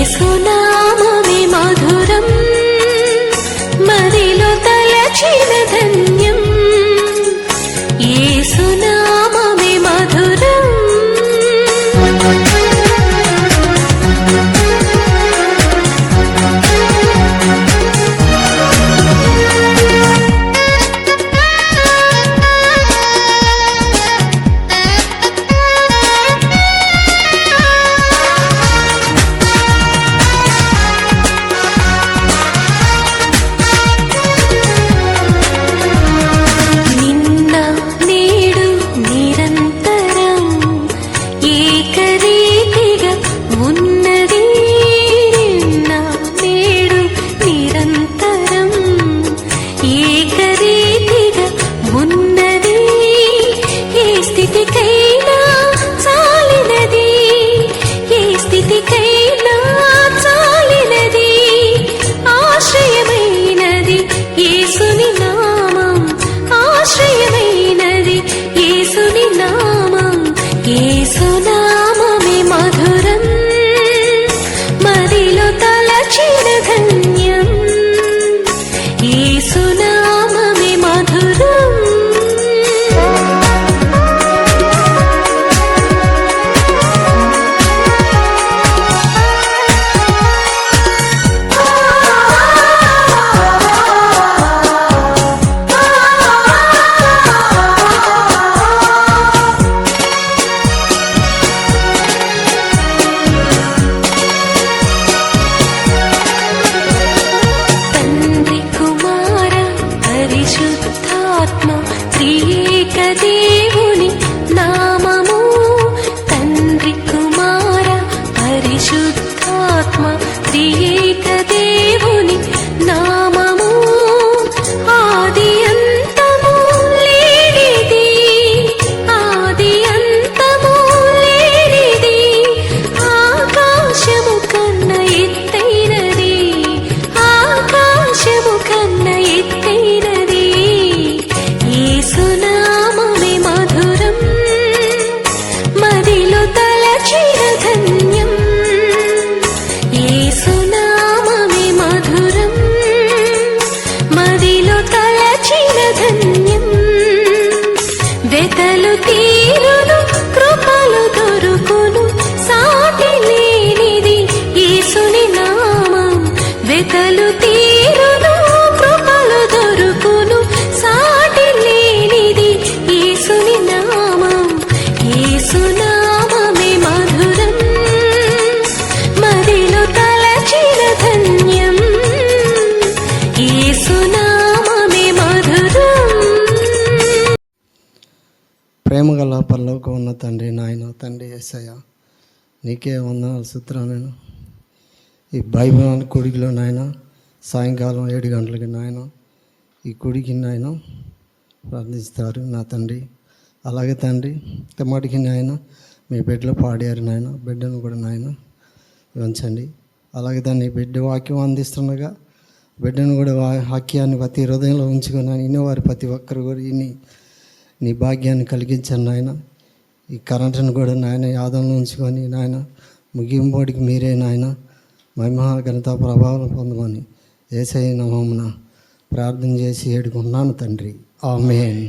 యేసునామమే మధురం, మదిలో తలచిన ధన్యం. యేసునామమే మధురం. యేసునామమే మధురం, మదిలో తలచిన ధన్యం. యేసునామమే మధురం. త్రియేక దేవుని నామము, తండ్రి కుమార పరిశుద్ధాత్మ త్రియేక దేవుని నామము. ఆది అంతము లేనిది, ఆది అంతము లేనిది, ఆకాశము కన్న ఎత్తైనది, ఆకాశము కన్న ఎత్తైనది. యేసునామమే మధురం, మదిలో తలచిన ధన్యం. యేసునామమే మధురం, మదిలో తలచిన ధన్యం. వెతలు తీరును, కృపలు దొరుకును, సాటి లేనిది యేసుని నామం. వెతలు తీరును, కృపలు దొరుకును, సాటి లేనిది యేసుని నామం. యేసునామమే మధురం, మదిలో తలచిన ధన్యం. యేసునామమే మధురం. ప్రేమగల పరలోకం ఉన్న తండ్రి, నాయన తండ్రి యేసయ్య, నీకే వందనాలు స్తోత్రాలు. ఈ బైబిల్ కొడుకులో నాయన సాయంకాలం 7 గంటలకి నాయన ఈ కొడుకి నాయన ప్రార్థిస్తారు నా తండ్రి. అలాగే తండ్రి తమాటికి నాయన మీ బిడ్డలో పాడారు నాయన, బిడ్డను కూడా నాయన ఉంచండి. అలాగే దాన్ని బిడ్డ వాక్యం అందిస్తుండగా బిడ్డను కూడా వాక్యాన్ని ప్రతి హృదయంలో ఉంచుకొని ఇన్నోవారి ప్రతి ఒక్కరు కూడా నీ భాగ్యాన్ని కలిగించండి నాయన. ఈ కరెంటును కూడా నాయన యాదంలో ఉంచుకొని నాయన ముగింపోడికి మీరే నాయన మహిమ ఘనత ప్రభావం పొందమని యేసయ్య నామమున ప్రార్థన చేసి వేడుకుంటున్నాను తండ్రి. ఆమేన్.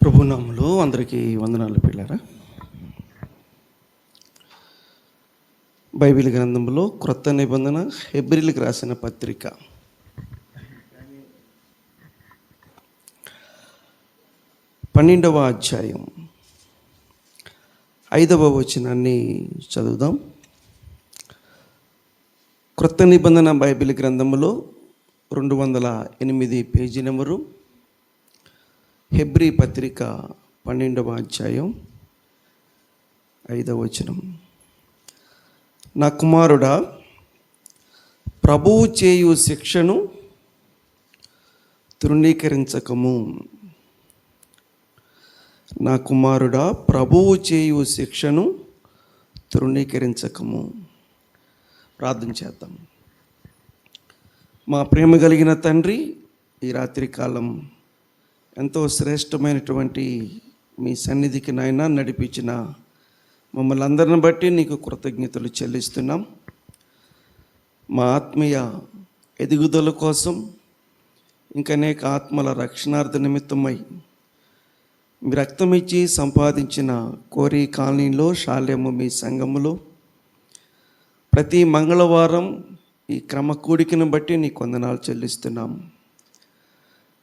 ప్రభునామములో అందరికీ వందనాలు పిల్లారా. బైబిల్ గ్రంథంలో క్రొత్త నిబంధన హెబ్రీలకు రాసిన పత్రిక 12వ అధ్యాయం 5వ వచనాన్ని చదువుదాం. క్రొత్త నిబంధన బైబిల్ గ్రంథంలో 208 పేజీ నెంబరు, హెబ్రీ పత్రిక 12వ అధ్యాయం 5వ వచనం. నా కుమారుడా, ప్రభువు చేయు శిక్షను తృణీకరించకము. నా కుమారుడా, ప్రభువు చేయు శిక్షను తృణీకరించకము. ప్రార్థన చేద్దాం. మా ప్రేమ కలిగిన తండ్రి, ఈ రాత్రి కాలం ఎంతో శ్రేష్టమైనటువంటి మీ సన్నిధికి నాయన నడిపించిన మమ్మల్ని అందరిని బట్టి నీకు కృతజ్ఞతలు చెల్లిస్తున్నాం. మా ఆత్మీయ ఎదుగుదల కోసం, ఇంకా అనేక ఆత్మల రక్షణార్థ నిమిత్తమై మీ రక్తం ఇచ్చి సంపాదించిన కోరి కాలనీలో, శాల్యము మీ సంఘములో ప్రతి మంగళవారం ఈ క్రమ కూడికను బట్టి నీ వందనాలు చెల్లిస్తున్నాం.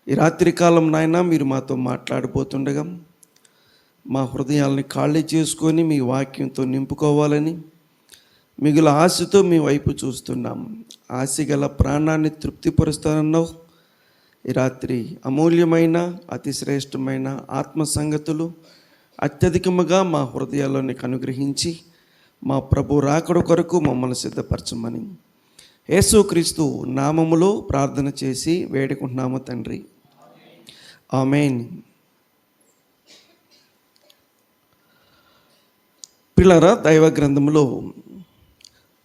ఈ రాత్రి కాలం నాయన మీరు మాతో మాట్లాడబోతుండగా మా హృదయాల్ని ఖాళీ చేసుకొని మీ వాక్యంతో నింపుకోవాలని మిగులు ఆశతో మీ వైపు చూస్తున్నాం. ఆశ గల ప్రాణాన్ని తృప్తిపరుస్తానన్నావు. ఈ రాత్రి అమూల్యమైన అతి శ్రేష్టమైన ఆత్మ సంగతులు అత్యధికముగా మా హృదయాల్లోనికి అనుగ్రహించి మా ప్రభు రాకడ కొరకు మమ్మల్ని సిద్ధపరచమని యేసుక్రీస్తు నామములో ప్రార్థన చేసి వేడుకుంటున్నాము తండ్రి. ఆమేన్. పిల్లరా, దైవ గ్రంథంలో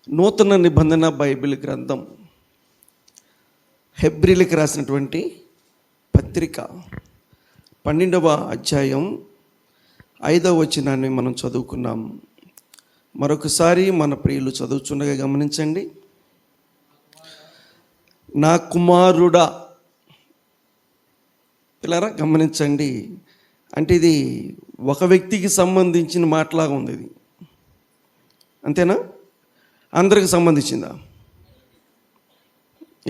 నూతన నిబంధన బైబిల్ గ్రంథం హెబ్రీలకు రాసినటువంటి పత్రిక 12వ అధ్యాయం 5వ వచనాన్ని మనం చదువుకున్నాం. మరొకసారి మన ప్రియులు చదువుచుండగా గమనించండి. నా కుమారుడా, పిల్లరా గమనించండి. అంటే ఇది ఒక వ్యక్తికి సంబంధించిన మాటలాగా ఉంది. ఇది అంతేనా? అందరికి సంబంధించిందా?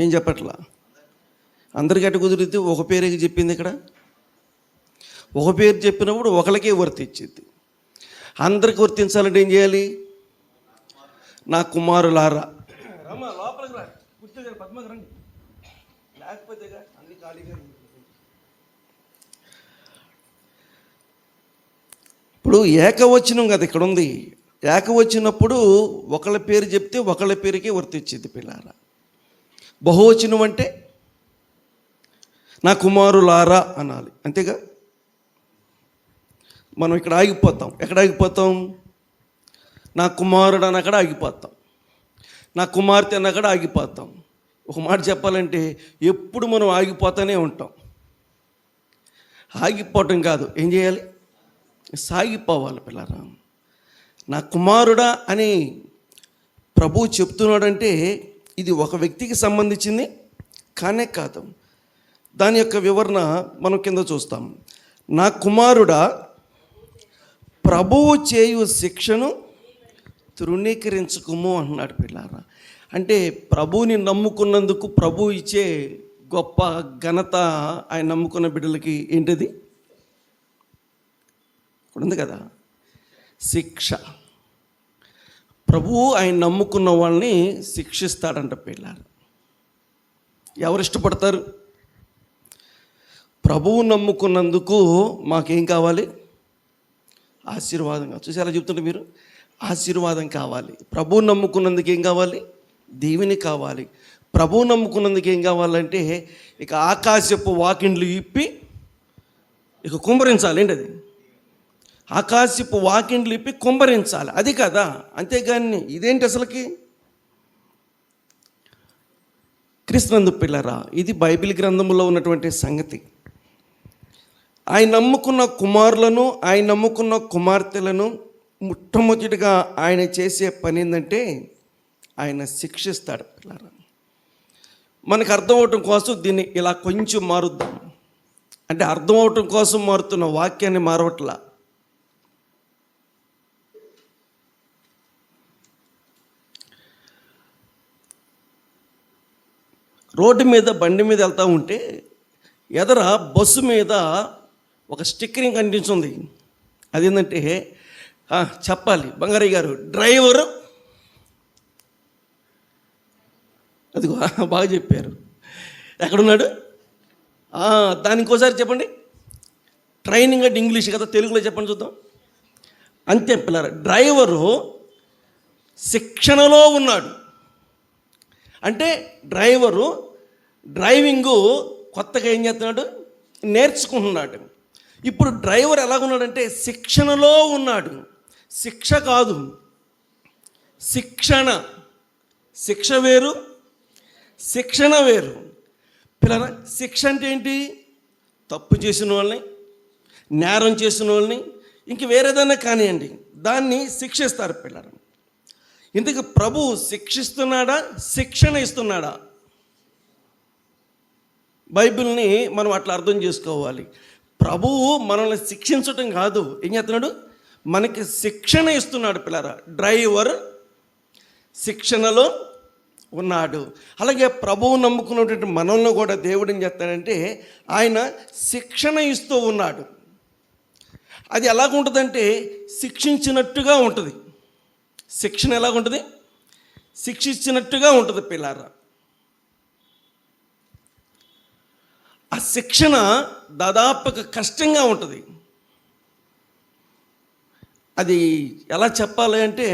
ఏం చెప్పట్లా. అందరికీ అటు కుదిరితే ఒక పేరే చెప్పింది. ఇక్కడ ఒక పేరు చెప్పినప్పుడు ఒకరికే వర్తించింది. అందరికి వర్తించాలంటే ఏం చేయాలి? నా కుమారులారా, లోపలికి రా, కూర్చోగారు, పద్మకి రండి, లేకపోతే అన్ని ఖాళీగా. ఇప్పుడు ఏకవచనం కదా ఇక్కడ ఉంది. ఏకవచనప్పుడు ఒకళ్ళ పేరు చెప్తే ఒకళ్ళ పేరుకే వర్తించింది పిల్లారా. బహువచనం అంటే నా కుమారులారా అనాలి, అంతేగా. మనం ఇక్కడ ఆగిపోతాం. ఎక్కడ ఆగిపోతాం? నా కుమారుడు అని అక్కడ ఆగిపోతాం, నా కుమార్తె అని అక్కడ ఆగిపోతాం. ఒక మాట చెప్పాలంటే ఎప్పుడు మనం ఆగిపోతూనే ఉంటాం. ఆగిపోవటం కాదు, ఏం చేయాలి? సాగిపోవాలి పిల్లరా. నా కుమారుడా అని ప్రభువు చెప్తున్నాడంటే ఇది ఒక వ్యక్తికి సంబంధించింది కానే కాదు. దాని యొక్క వివరణ మనం కింద చూస్తాం. నా కుమారుడా, ప్రభువు చేయు శిక్షను తృణీకరించుకుము అంటున్నాడు పిల్లారా. అంటే ప్రభువుని నమ్ముకున్నందుకు ప్రభు ఇచ్చే గొప్ప ఘనత ఆయన నమ్ముకున్న బిడ్డలకి ఏంటిది? ఇప్పుడు ఉంది కదా, శిక్ష. ప్రభువు ఆయన నమ్ముకున్న వాళ్ళని శిక్షిస్తాడంట పిల్లారు. ఎవరు ఇష్టపడతారు? ప్రభువు నమ్ముకున్నందుకు మాకేం కావాలి? ఆశీర్వాదం కావాలి. చూసి అలా చెప్తుంటే మీరు, ఆశీర్వాదం కావాలి. ప్రభువు నమ్ముకున్నందుకు ఏం కావాలి? దీవెని కావాలి. ప్రభువు నమ్ముకున్నందుకు ఏం కావాలంటే ఇక ఆకాశపు వాకిండ్లు ఇప్పి ఇక కుమ్మరించాలి. ఏంటది? ఆకాశపు వాకిండ్లు ఇప్పి కుమ్మరించాలి, అది కదా. అంతేగాని ఇదేంటి అసలుకి? క్రీస్తునందు పిల్లరా, ఇది బైబిల్ గ్రంథంలో ఉన్నటువంటి సంగతి. ఆయన నమ్ముకున్న కుమారులను, ఆయన నమ్ముకున్న కుమార్తెలను మొట్టమొదటిగా ఆయన చేసే పని ఏంటంటే ఆయన శిక్షిస్తాడు పిల్లరా. మనకు అర్థం అవటం కోసం దీన్ని ఇలా కొంచెం మారుద్దాం. అంటే అర్థం అవటం కోసం మారుతున్న వాక్యాన్ని మారవట్లా. రోడ్డు మీద బండి మీద వెళ్తూ ఉంటే ఎదర బస్సు మీద ఒక స్టిక్కరింగ్ కనిపించింది. అదేంటంటే చెప్పాలి బంగారయ్య గారు, డ్రైవరు, అది బాగా చెప్పారు. ఎక్కడున్నాడు? దాని ఇంకోసారి చెప్పండి. ట్రైనింగ్ అంటే ఇంగ్లీష్ కదా, తెలుగులో చెప్పండి చూద్దాం. అంతే పిల్లరా, డ్రైవరు శిక్షణలో ఉన్నాడు. అంటే డ్రైవరు డ్రైవింగు కొత్తగా ఏం చేస్తున్నాడు? నేర్చుకుంటున్నాడు. ఇప్పుడు డ్రైవర్ ఎలాగున్నాడంటే శిక్షణలో ఉన్నాడు. శిక్ష కాదు, శిక్షణ. శిక్ష వేరు, శిక్షణ వేరు. పిల్లరా, శిక్ష అంటే ఏంటి? తప్పు చేసిన వాళ్ళని, నేరం చేసిన వాళ్ళని, ఇంక వేరేదన్నా కానివ్వండి, దాన్ని శిక్షిస్తారు పిల్లరా. ఇందుకు ప్రభు శిక్షిస్తున్నాడా, శిక్షణ ఇస్తున్నాడా? బైబిల్ని మనం అట్లా అర్థం చేసుకోవాలి. ప్రభువు మనల్ని శిక్షించటం కాదు, ఏం చేస్తున్నాడు? మనకి శిక్షణ ఇస్తున్నాడు పిల్లరా. డ్రైవర్ శిక్షణలో ఉన్నాడు. అలాగే ప్రభువు నమ్ముకున్నటువంటి మనల్ని కూడా దేవుడు ఏం చేస్తాడంటే ఆయన శిక్షణ ఇస్తూ ఉన్నాడు. అది ఎలాగుంటుందంటే శిక్షించినట్టుగా ఉంటుంది. శిక్షణ ఎలాగుంటుంది? శిక్షించినట్టుగా ఉంటుంది పిల్లారా. ఆ శిక్షణ దాదాపుగా కష్టంగా ఉంటుంది. అది ఎలా చెప్పాలి అంటే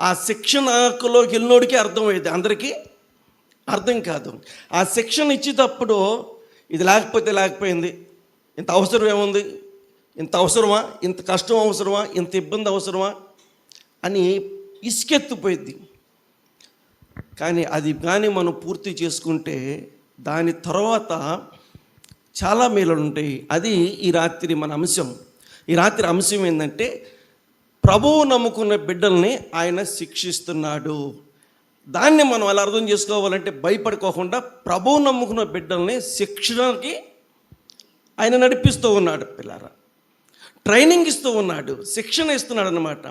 ఆ శిక్షణలోకి వెళ్ళినోడికి అర్థమయ్యేది, అందరికీ అర్థం కాదు. ఆ శిక్షణ ఇచ్చేటప్పుడు ఇది లేకపోయింది, ఇంత అవసరం ఏముంది, ఇంత అవసరమా, ఇంత కష్టం అవసరమా, ఇంత ఇబ్బంది అవసరమా అని ఇసుకెత్తిపోయింది. కానీ మనం పూర్తి చేసుకుంటే దాని తర్వాత చాలా మేలులు ఉంటాయి. అది ఈ రాత్రి మన అంశం. ఈ రాత్రి అంశం ఏంటంటే ప్రభువు నమ్ముకున్న బిడ్డల్ని ఆయన శిక్షిస్తున్నాడు. దాన్ని మనం ఎలా అర్థం చేసుకోవాలంటే భయపడుకోకుండా ప్రభువు నమ్ముకున్న బిడ్డల్ని శిక్షణకి ఆయన నడిపిస్తూ ఉన్నాడు పిల్లారా. ట్రైనింగ్ ఇస్తూ ఉన్నాడు, శిక్షణ ఇస్తున్నాడు అన్నమాట.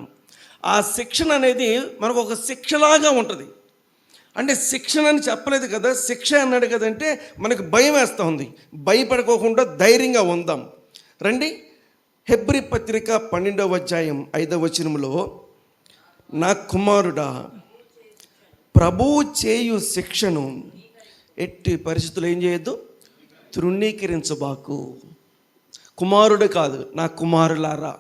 ఆ శిక్షణ అనేది మనకు ఒక శిక్షలాగా ఉంటుంది. అంటే శిక్షణ అని చెప్పలేదు కదా, శిక్ష అన్నాడు కదంటే మనకు భయం వేస్తూ ఉంది. భయపడుకోకుండా ధైర్యంగా ఉందాం రండి. హెబ్రీ పత్రిక 12వ అధ్యాయం 5వ వచనంలో, నా కుమారుడా, ప్రభువు చేయు శిక్షను ఎట్టి పరిస్థితులు ఏం చేయొద్దు, తృణీకరించబాకు. కుమారుడు కాదు, నా కుమారులారా,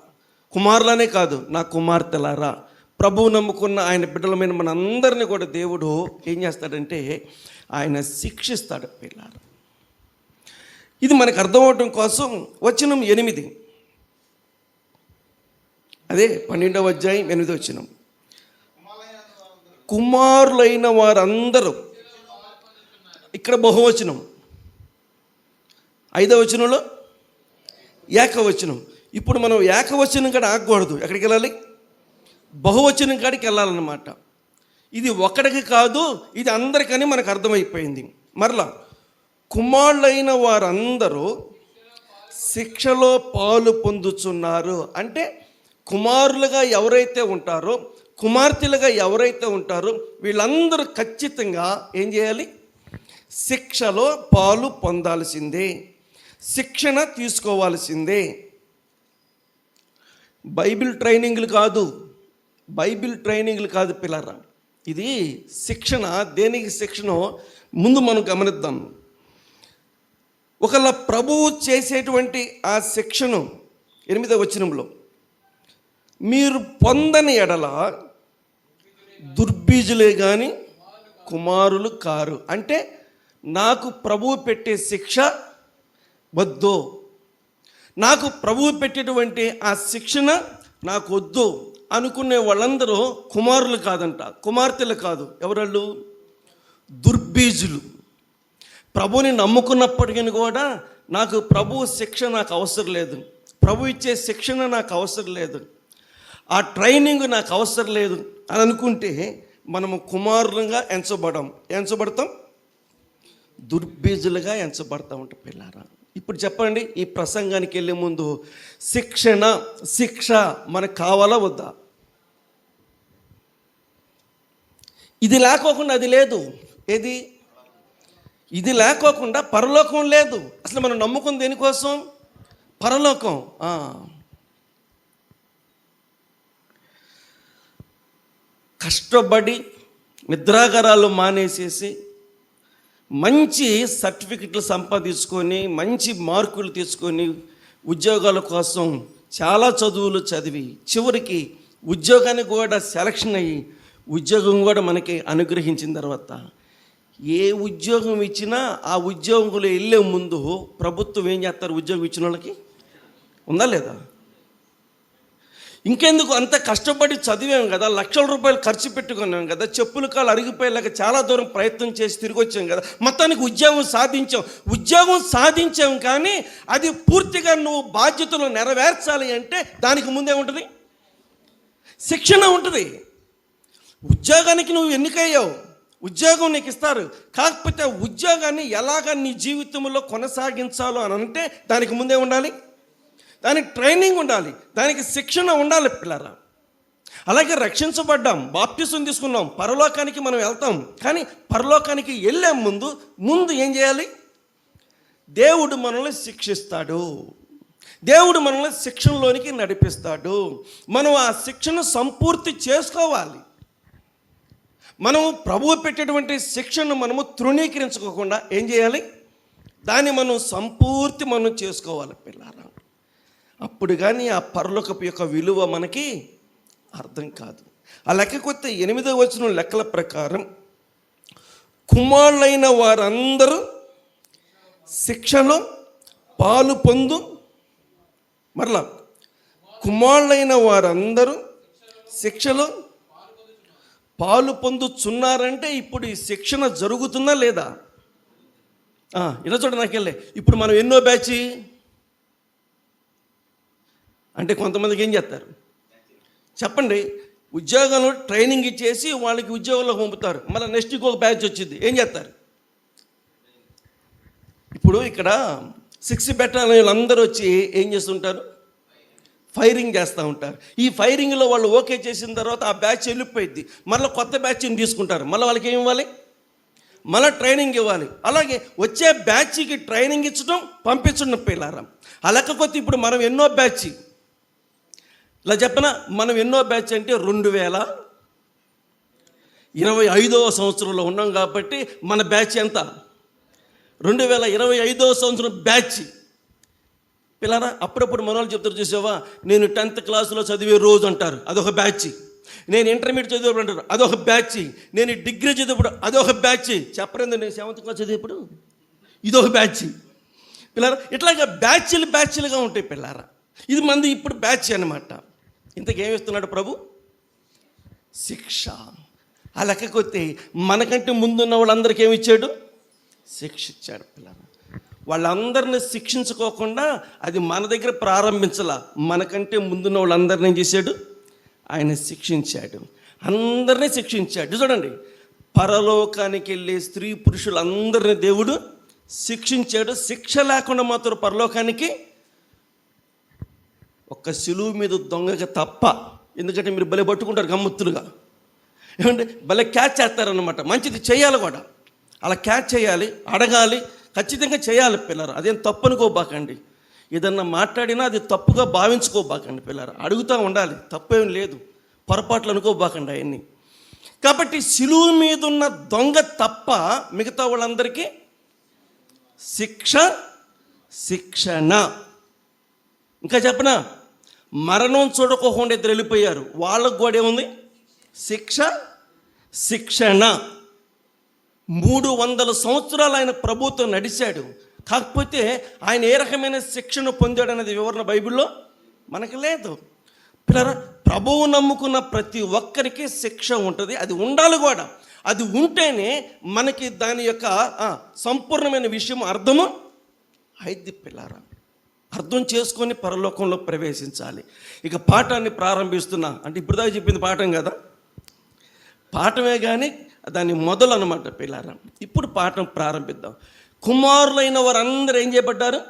కుమారులనే కాదు, నా కుమార్తెలారా. ప్రభువు నమ్ముకున్న ఆయన బిడ్డల మీద మన అందరినీ కూడా దేవుడు ఏం చేస్తాడంటే ఆయన శిక్షిస్తాడు పిల్లలు. ఇది మనకు అర్థమవటం కోసం వచనం 8, అదే 12వ అధ్యాయం 8వ వచనం, కుమారులైన వారందరూ, ఇక్కడ బహువచనం, 5వ వచనంలో ఏకవచనం. ఇప్పుడు మనం ఏకవచనం కాడ ఆగకూడదు, ఎక్కడికి వెళ్ళాలి? బహువచనం కాడికి వెళ్ళాలన్నమాట. ఇది ఒకడికి కాదు, ఇది అందరికని మనకు అర్థమైపోయింది. మరలా కుమారులైన వారందరూ శిక్షలో పాలు పొందుచున్నారు అంటే కుమారులుగా ఎవరైతే ఉంటారో, కుమార్తెలుగా ఎవరైతే ఉంటారో వీళ్ళందరూ ఖచ్చితంగా ఏం చేయాలి? శిక్షలో పాలు పొందాల్సిందే, శిక్షణ తీసుకోవాల్సిందే. బైబిల్ ట్రైనింగ్లు కాదు పిల్లరా. ఇది శిక్షణ. దేనికి శిక్షణ ముందు మనం గమనిద్దాం. ఒకవేళ ప్రభువు చేసేటువంటి ఆ శిక్షను 8వ వచనంలో, మీరు పొందని ఎడల దుర్బీజులే కానీ కుమారులు కారు. అంటే నాకు ప్రభువు పెట్టే శిక్ష వద్దు, నాకు ప్రభువు పెట్టేటువంటి ఆ శిక్షణ నాకు వద్దు అనుకునే వాళ్ళందరూ కుమారులు కాదంట, కుమార్తెలు కాదు. ఎవరాళ్ళు? దుర్బీజులు. ప్రభువుని నమ్ముకున్నప్పటికీ కూడా నాకు ప్రభు శిక్ష నాకు అవసరం లేదు, ప్రభు ఇచ్చే శిక్షణ నాకు అవసరం లేదు, ఆ ట్రైనింగ్ నాకు అవసరం లేదు అని అనుకుంటే మనము కుమారులుగా ఎంచబడతాం, దుర్బీజులుగా ఎంచబడతా ఉంటాం పిల్లారా. ఇప్పుడు చెప్పండి, ఈ ప్రసంగానికి వెళ్ళే ముందు శిక్ష మనకు కావాలా వద్దా? ఇది లేకోకుండా అది లేదు. ఏది? ఇది లేకోకుండా పరలోకం లేదు. అసలు మనం నమ్ముకుంది దేనికోసం? పరలోకం. కష్టపడి నిద్రాగారాలు మానేసేసి మంచి సర్టిఫికెట్లు సంపాదించుకొని మంచి మార్కులు తీసుకొని ఉద్యోగాల కోసం చాలా చదువులు చదివి చివరికి ఉద్యోగానికి కూడా సెలక్షన్ అయ్యి ఉద్యోగం కూడా మనకి అనుగ్రహించిన తర్వాత ఏ ఉద్యోగం ఇచ్చినా ఆ ఉద్యోగంలో వెళ్ళే ముందు ప్రభుత్వం ఏం చేస్తారు? ఉద్యోగం ఇచ్చిన వాళ్ళకి ఉందా లేదా? ఇంకెందుకు అంత కష్టపడి చదివాం కదా, లక్షల రూపాయలు ఖర్చు పెట్టుకున్నాం కదా, చెప్పుల కాళ్ళు అరిగిపోయేలాగా చాలా దూరం ప్రయత్నం చేసి తిరిగి వచ్చాం కదా, మొత్తానికి ఉద్యోగం సాధించాం. కానీ అది పూర్తిగా నువ్వు బాధ్యతలు నెరవేర్చాలి అంటే దానికి ముందే ఉంటుంది, శిక్షణ ఉంటుంది. ఉద్యోగానికి నువ్వు ఎన్నికయ్యావు, ఉద్యోగం నీకు ఇస్తారు. కాకపోతే ఉద్యోగాన్ని ఎలాగ నీ జీవితంలో కొనసాగించాలో అని అంటే దానికి ముందే ఉండాలి, దానికి ట్రైనింగ్ ఉండాలి, దానికి శిక్షణ ఉండాలి పిల్లరా. అలాగే రక్షించబడ్డాం, బాప్టిజం తీసుకున్నాం, పరలోకానికి మనం వెళ్తాం. కానీ పరలోకానికి వెళ్ళే ముందు ఏం చేయాలి? దేవుడు మనల్ని శిక్షిస్తాడు, దేవుడు మనల్ని శిక్షణలోనికి నడిపిస్తాడు. మనం ఆ శిక్షణ సంపూర్తి చేసుకోవాలి. మనం ప్రభువు పెట్టేటువంటి శిక్షను మనము తృణీకరించుకోకుండా ఏం చేయాలి? దాన్ని మనం చేసుకోవాలి పిల్లారా. అప్పుడు కానీ ఆ పరలోకపు యొక్క విలువ మనకి అర్థం కాదు. ఆ లెక్కకొస్తే 8వ వచనం లెక్కల ప్రకారం కుమారులైన వారందరూ శిక్షలో పాలు పొందు, మరలా కుమారులైన వారందరూ శిక్షలో పాలు పొందుచున్నారంటే ఇప్పుడు ఈ శిక్షణ జరుగుతుందా లేదా? ఇలా చూడ నాకెళ్ళే. ఇప్పుడు మనం ఎన్నో బ్యాచ్ అంటే కొంతమందికి ఏం చేస్తారు చెప్పండి, ఉద్యోగంలో ట్రైనింగ్ ఇచ్చేసి వాళ్ళకి ఉద్యోగంలో పంపుతారు. మళ్ళీ నెక్స్ట్ ఇంకొక బ్యాచ్ వచ్చింది, ఏం చేస్తారు? ఇప్పుడు ఇక్కడ 6 బెటాలియన్లు అందరూ వచ్చి ఏం చేస్తుంటారు? ఫైరింగ్ చేస్తూ ఉంటారు. ఈ ఫైరింగ్లో వాళ్ళు ఓకే చేసిన తర్వాత ఆ బ్యాచ్ వెళ్ళిపోయింది, మళ్ళీ కొత్త బ్యాచ్ని తీసుకుంటారు. మళ్ళీ వాళ్ళకి ఏమి ఇవ్వాలి? మళ్ళీ ట్రైనింగ్ ఇవ్వాలి. అలాగే వచ్చే బ్యాచ్కి ట్రైనింగ్ ఇచ్చడం, పంపించడం పిల్లారా. ఆ లెక్కకొస్తే ఇప్పుడు మనం ఎన్నో బ్యాచ్, ఇలా చెప్పనా, మనం ఎన్నో బ్యాచ్ అంటే 2025వ సంవత్సరంలో ఉన్నాం కాబట్టి మన బ్యాచ్ ఎంత? 2025వ సంవత్సరం బ్యాచ్ పిల్లరా. అప్పుడప్పుడు మన వాళ్ళు చెప్తారు, చూసావా, నేను 10th క్లాసులో చదివే రోజు అంటారు, అదొక బ్యాచ్. నేను ఇంటర్మీడియట్ చదివేప్పుడు అంటారు, అదొక బ్యాచ్. నేను డిగ్రీ చదివేప్పుడు అదొక బ్యాచ్. చెప్పలేదు, నేను 7th క్లాస్ చదివేప్పుడు ఇదొక బ్యాచ్ పిల్లరా. ఇట్లాగా బ్యాచ్లుగా ఉంటాయి పిల్లారా. ఇది మంది ఇప్పుడు బ్యాచ్ అన్నమాట. ఇంతకేమిస్తున్నాడు ప్రభు? శిక్ష. ఆ లెక్కకొస్తే మనకంటే ముందున్న వాళ్ళందరికీ ఏమి ఇచ్చాడు? శిక్ష ఇచ్చాడు పిల్లరా. వాళ్ళందరినీ శిక్షించుకోకుండా అది మన దగ్గర ప్రారంభించాల, మనకంటే ముందున్న వాళ్ళందరినీ ఏం చేశాడు? ఆయన శిక్షించాడు, అందరినీ శిక్షించాడు. చూడండి, పరలోకానికి వెళ్ళే స్త్రీ పురుషులందరినీ దేవుడు శిక్షించాడు. శిక్ష లేకుండా మాత్రం పరలోకానికి ఒక్క సిలువు మీద దొంగగా తప్ప. ఎందుకంటే మీరు భలే పట్టుకుంటారు గమ్మత్తులుగా, ఏమంటే భలే క్యాచ్ చేస్తారన్నమాట. మంచిది చేయాలి కూడా, అలా క్యాచ్ చేయాలి, అడగాలి, ఖచ్చితంగా చేయాలి పిల్లలు. అదేం తప్పు అనుకోబాకండి. ఏదన్నా మాట్లాడినా అది తప్పుగా భావించుకోబాకండి పిల్లలు. అడుగుతూ ఉండాలి, తప్పేం లేదు, పొరపాట్లు అనుకోబాకండి అవన్నీ. కాబట్టి సిలువు మీద ఉన్న దొంగ తప్ప మిగతా వాళ్ళందరికీ శిక్షణ. ఇంకా చెప్పనా, మరణం చూడకోకుండా ఇద్దరు వెళ్ళిపోయారు, వాళ్ళకు కూడా ఏముంది? శిక్షణ. 300 సంవత్సరాలు ఆయన ప్రభుత్వం నడిచాడు. కాకపోతే ఆయన ఏ రకమైన శిక్షణ పొందాడు అనేది వివరణ బైబిల్లో మనకు లేదు పిల్లరా. ప్రభువు నమ్ముకున్న ప్రతి ఒక్కరికి శిక్ష ఉంటుంది, అది ఉండాలి కూడా. అది ఉంటేనే మనకి దాని యొక్క సంపూర్ణమైన విషయం అర్థము అయిద్ది పిల్లరా. అర్థం చేసుకొని పరలోకంలో ప్రవేశించాలి. ఇక పాఠాన్ని ప్రారంభిస్తున్నా అంటే ఇప్పుడు దాకా చెప్పింది పాఠం కదా, పాఠమే కానీ దాని మొదలు అన్నమాట పిల్లారా. ఇప్పుడు పాఠం ప్రారంభిద్దాం. కుమారులైన వారందరూ ఏం చేయబడ్డారు?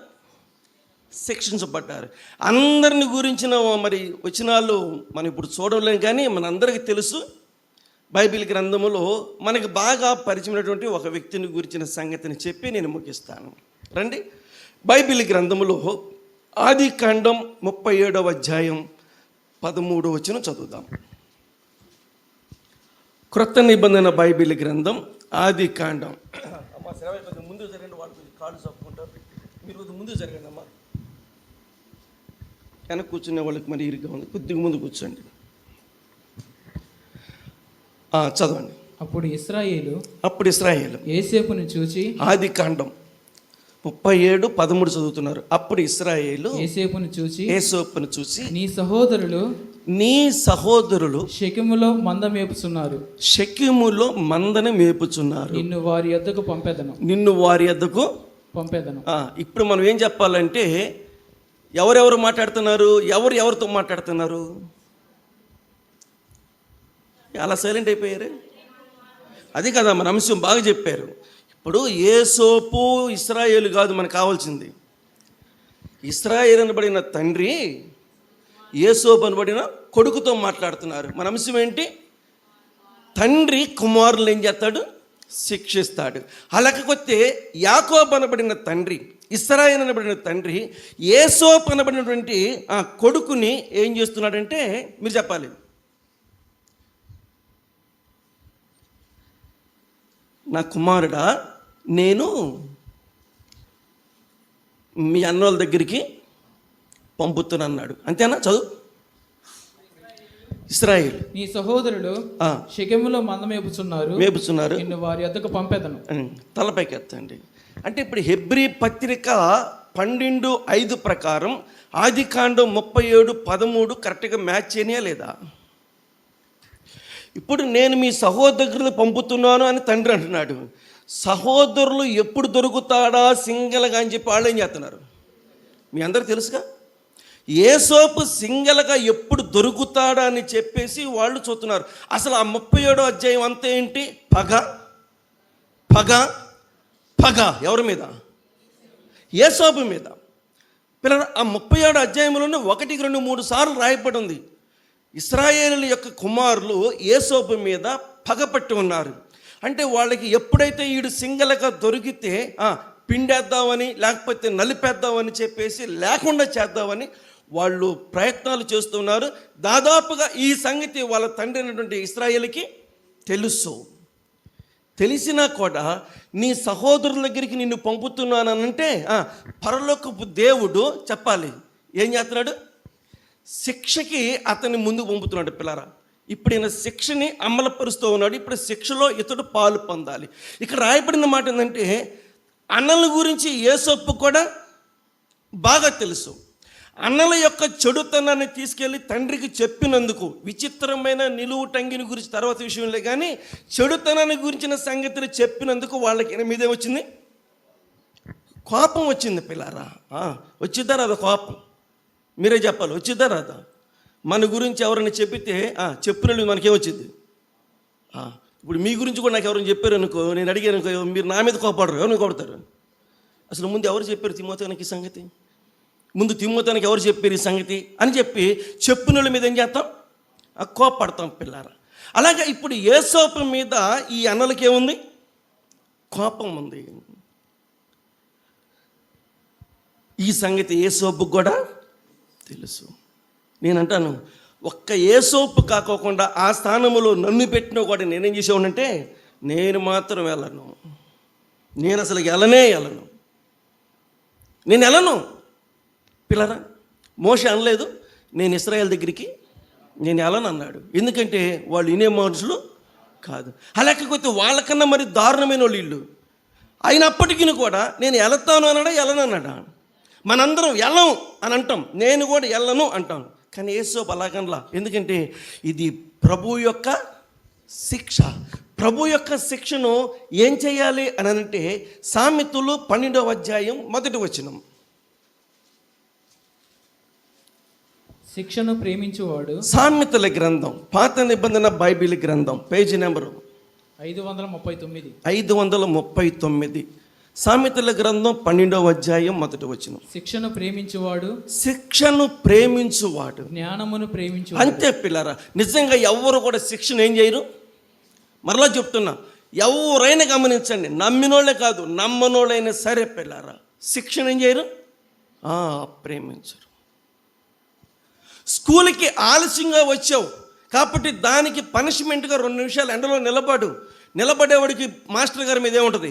శిక్షించబడ్డారు. అందరిని గురించిన మరి వచనాలు మనం ఇప్పుడు చూడలేం, కానీ మనందరికీ తెలుసు. బైబిల్ గ్రంథములో మనకు బాగా పరిచయమైనటువంటి ఒక వ్యక్తిని గురించిన సంగతిని చెప్పి నేను ముగిస్తాను. రండి, బైబిల్ గ్రంథములో ఆదికాండం 37వ అధ్యాయం 13వ వచనం చదువుదాం. క్రొత్త నిబంధన బైబిల్ గ్రంథం ఆదికాండం. అమ్మా శ్రవయ్య కొద్దిగా ముందు జరగండి, వాళ్ళు కొద్దిగా కాళ్ళు చెప్పుకుంటారు. మీరు కొద్దిగా ముందు జరగండి అమ్మా. వెనక కూర్చునే వాళ్ళకి మరి ఇరుగ్గా ఉంది, కొద్దిగా ముందు కూర్చోండి. చదవండి. అప్పుడు ఇశ్రాయేలు యోసేపును చూచి, ఆదికాండం 37:13 చదువుతున్నారు. అప్పుడు ఇశ్రాయేలు యోసేపును చూసి, నీ సహోదరులు నీ సహోదరులు షెకెములో మంద మేపుచున్నారు, షెకెములో మందని మేపుచున్నారు, నిన్ను వారి యొద్దకు పంపెదను. నిన్ను వారి యొద్దకు పంపేదను. ఇప్పుడు మనం ఏం చెప్పాలంటే ఎవరెవరు మాట్లాడుతున్నారు, ఎవరితో మాట్లాడుతున్నారు? అలా సైలెంట్ అయిపోయారు. అది కదా మన అంశం, బాగా చెప్పారు. ఇప్పుడు యేసోపు ఇశ్రాయేలు కాదు మనకు కావాల్సింది. ఇశ్రాయేలు అనబడిన తండ్రి యేసోపు అనబడిన కొడుకుతో మాట్లాడుతున్నారు. మన అంశం ఏంటి? తండ్రి కుమారులు ఏం చేస్తాడు? శిక్షిస్తాడు. అలాగకొస్తే యాకోబు అనబడిన తండ్రి, ఇశ్రాయేలు అనబడిన తండ్రి యేసోపు అనబడినటువంటి ఆ కొడుకుని ఏం చేస్తున్నాడంటే, మీరు చెప్పాలి, నా కుమారుడా నేను మీ అన్నోళ్ళ దగ్గరికి పంపుతున్నాడు. అంతేనా? చదువు. ఇశ్రాయేల్ నీ సహోదరులు షెకెములో మంద మేపుచున్నారు, నిన్ను వారి యొద్దకు పంపెదను. తలపైకి ఎత్తండి. అంటే ఇప్పుడు హెబ్రీ పత్రిక 12:5 ప్రకారం ఆదికాండం 37:13 కరెక్ట్గా మ్యాచ్ చేయనియా లేదా? ఇప్పుడు నేను మీ సహోదరులు పంపుతున్నాను అని తండ్రి అంటున్నాడు. సహోదరులు ఎప్పుడు దొరుకుతాడా సింగల్గా అని చెప్పి వాళ్ళు ఏం చేస్తున్నారు? మీ అందరూ తెలుసుగా. యేసోపు సింగల్గా ఎప్పుడు దొరుకుతాడా అని చెప్పేసి వాళ్ళు చూస్తున్నారు. అసలు ఆ 37వ అధ్యాయం అంతా ఏంటి? పగ పగ పగ. ఎవరి మీద? యేసోపు మీద. పిల్లలు, ఆ 37వ అధ్యాయంలోనే 1, 2, 3 సార్లు రాయబడి ఉంది. ఇశ్రాయేలు యొక్క కుమారులు యేసోపు మీద పగపట్టి ఉన్నారు. అంటే వాళ్ళకి ఎప్పుడైతే వీడు సింగల్గా దొరికితే పిండేద్దామని, లేకపోతే నలిపేద్దామని చెప్పేసి లేకుండా చేద్దామని వాళ్ళు ప్రయత్నాలు చేస్తున్నారు. దాదాపుగా ఈ సంగతి వాళ్ళ తండ్రి అయినటువంటి ఇశ్రాయేలుకి తెలుసు. తెలిసినా కూడా నీ సహోదరుల దగ్గరికి నిన్ను పంపుతున్నానంటే పరలోకపు దేవుడు చెప్పాలి ఏం చేస్తున్నాడు? శిక్షకి అతన్ని ముందుకు పంపుతున్నాడు. పిల్లరా, ఇప్పుడు ఈయన శిక్షని అమలుపరుస్తూ ఉన్నాడు. ఇప్పుడు శిక్షలో ఇతడు పాలు పొందాలి. ఇక్కడ రాయబడిన మాట ఏంటంటే, అన్నల గురించి యేసోపు కూడా బాగా తెలుసు. అన్నల యొక్క చెడుతనాన్ని తీసుకెళ్ళి తండ్రికి చెప్పినందుకు, విచిత్రమైన నిలువు టంగిని గురించి తర్వాత విషయంలో కానీ చెడుతనాన్ని గురించిన సంగతిని చెప్పినందుకు వాళ్ళకి 8 వచ్చింది, కోపం వచ్చింది. పిల్లారా, వచ్చిద్దా రాదా కోపం? మీరే చెప్పాలి, వచ్చిద్దా రాదా? మన గురించి ఎవరైనా చెప్పితే చెప్పిన మనకేమొచ్చింది? ఇప్పుడు మీ గురించి కూడా నాకు ఎవరైనా చెప్పారు అనుకో, నేను అడిగాను అనుకో, మీరు నా మీద కోపడరు, ఎవరిని కొడతారు? అసలు ముందు ఎవరు చెప్పారు తిమోతేయునికి ఈ సంగతి? ముందు తిమోతేయునికి ఎవరు చెప్పారు ఈ సంగతి అని చెప్పి చెప్పిన వాళ్ళ మీద ఏం చేస్తాం? కోపడతాం. పిల్లారా, అలాగే ఇప్పుడు యేసోపు మీద ఈ అన్నలకి ఏముంది? కోపం ఉంది. ఈ సంగతి యేసోపుకు కూడా తెలుసు. నేనంటాను, ఒక్క యేసోపు కాకోకుండా ఆ స్థానంలో నన్ను పెట్టినా కూడా నేనేం చేసేవాడంటే, నేను మాత్రం వెళ్ళను. నేను అసలు వెళ్ళను. నేను వెళ్ళను. పిల్లరా, మోషే అనలేదు నేను ఇశ్రాయేల్ దగ్గరికి నేను వెళ్ళను అన్నాడు. ఎందుకంటే వాళ్ళు వినే మనుషులు కాదు. అలాకపోతే వాళ్ళకన్నా మరి దారుణమైన వాళ్ళు వీళ్ళు. అయినప్పటికీ కూడా నేను వెళతాను అన్నాడా, వెళ్ళను అన్నాడా? మనందరం వెళ్ళం అని అంటాం, నేను కూడా వెళ్ళను అంటాను. కానీ యేసోపు అలాగనలా. ఎందుకంటే ఇది ప్రభు యొక్క శిక్ష. ప్రభు యొక్క శిక్షను ఏం చేయాలి అని అంటే, సామెతలు 12వ అధ్యాయం 1వ వచనం. శిక్షను ప్రేమించువాడు, సామెతల గ్రంథం, పాత నిబంధన బైబిల్ గ్రంథం, పేజీ నెంబరు 539. సామెతల గ్రంథం 12వ అధ్యాయం 1వ వచనం. శిక్షను ప్రేమించువాడు జ్ఞానమును ప్రేమించు. అంతే పిల్లరా, నిజంగా ఎవరు కూడా శిక్షను ఏం చేయరు. మరలా చెప్తున్నా, ఎవరైనా గమనించండి, నమ్మినోళ్ళే కాదు నమ్మనోళ్ళైనా సరే పిల్లరా, శిక్షణ ఏం చేయరు, ప్రేమించరు. స్కూల్కి ఆలస్యంగా వచ్చావు కాబట్టి దానికి పనిష్మెంట్గా 2 నిమిషాలు ఎండలో నిలబడేవాడికి మాస్టర్ గారి మీద ఏముంటుంది?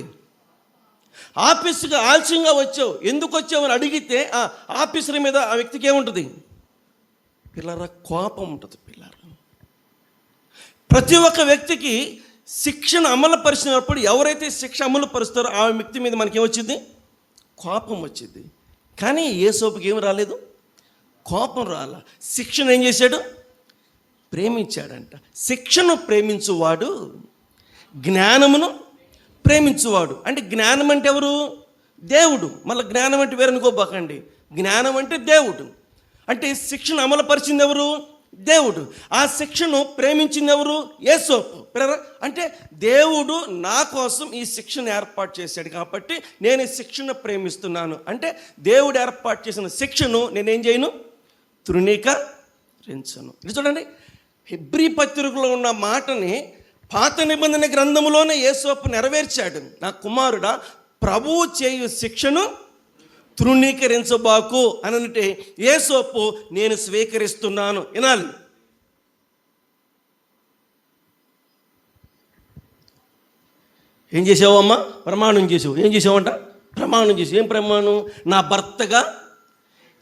ఆఫీసుగా ఆలస్యంగా వచ్చావు, ఎందుకు వచ్చావని అడిగితే ఆఫీసర్ మీద ఆ వ్యక్తికి ఏముంటుంది? పిల్లరా, కోపం ఉంటుంది. పిల్లరా, ప్రతి ఒక్క వ్యక్తికి శిక్షను అమలుపరిచినప్పుడు ఎవరైతే శిక్ష అమలుపరుస్తారో ఆ వ్యక్తి మీద మనకేమొచ్చింది? కోపం వచ్చింది. కానీ యేసోపుకి ఏమి రాలేదు, కోపం రాల. శిక్షను ఏం చేశాడు? ప్రేమించాడంట. శిక్షను ప్రేమించువాడు జ్ఞానమును ప్రేమించువాడు. అంటే జ్ఞానం అంటే ఎవరు? దేవుడు. మళ్ళీ జ్ఞానం అంటే వేరనుకోబాకండి. జ్ఞానం అంటే దేవుడు. అంటే శిక్షను అమలుపరిచింది ఎవరు? దేవుడు. ఆ శిక్షను ప్రేమించింది ఎవరు? యేసోపు. అంటే దేవుడు నా కోసం ఈ శిక్షను ఏర్పాటు చేశాడు కాబట్టి నేను ఈ శిక్షను ప్రేమిస్తున్నాను. అంటే దేవుడు ఏర్పాటు చేసిన శిక్షను నేనేం చేయను? తృణీకరించను. ఇది చూడండి, హెబ్రీ పత్రికలో ఉన్న మాటని పాత నిబంధన గ్రంథములోనే యేసోపు నెరవేర్చాడు. నా కుమారుడా, ప్రభువు చేయు శిక్షను తృణీకరించబాకు అని అంటే యేసోపు నేను స్వీకరిస్తున్నాను. వినాలి. ఏం చేసావమ్మా? ప్రమాణం చేసావు. ఏం చేసావంట? ప్రమాణం చేసావు. ఏం ప్రమాణం? నా భర్తగా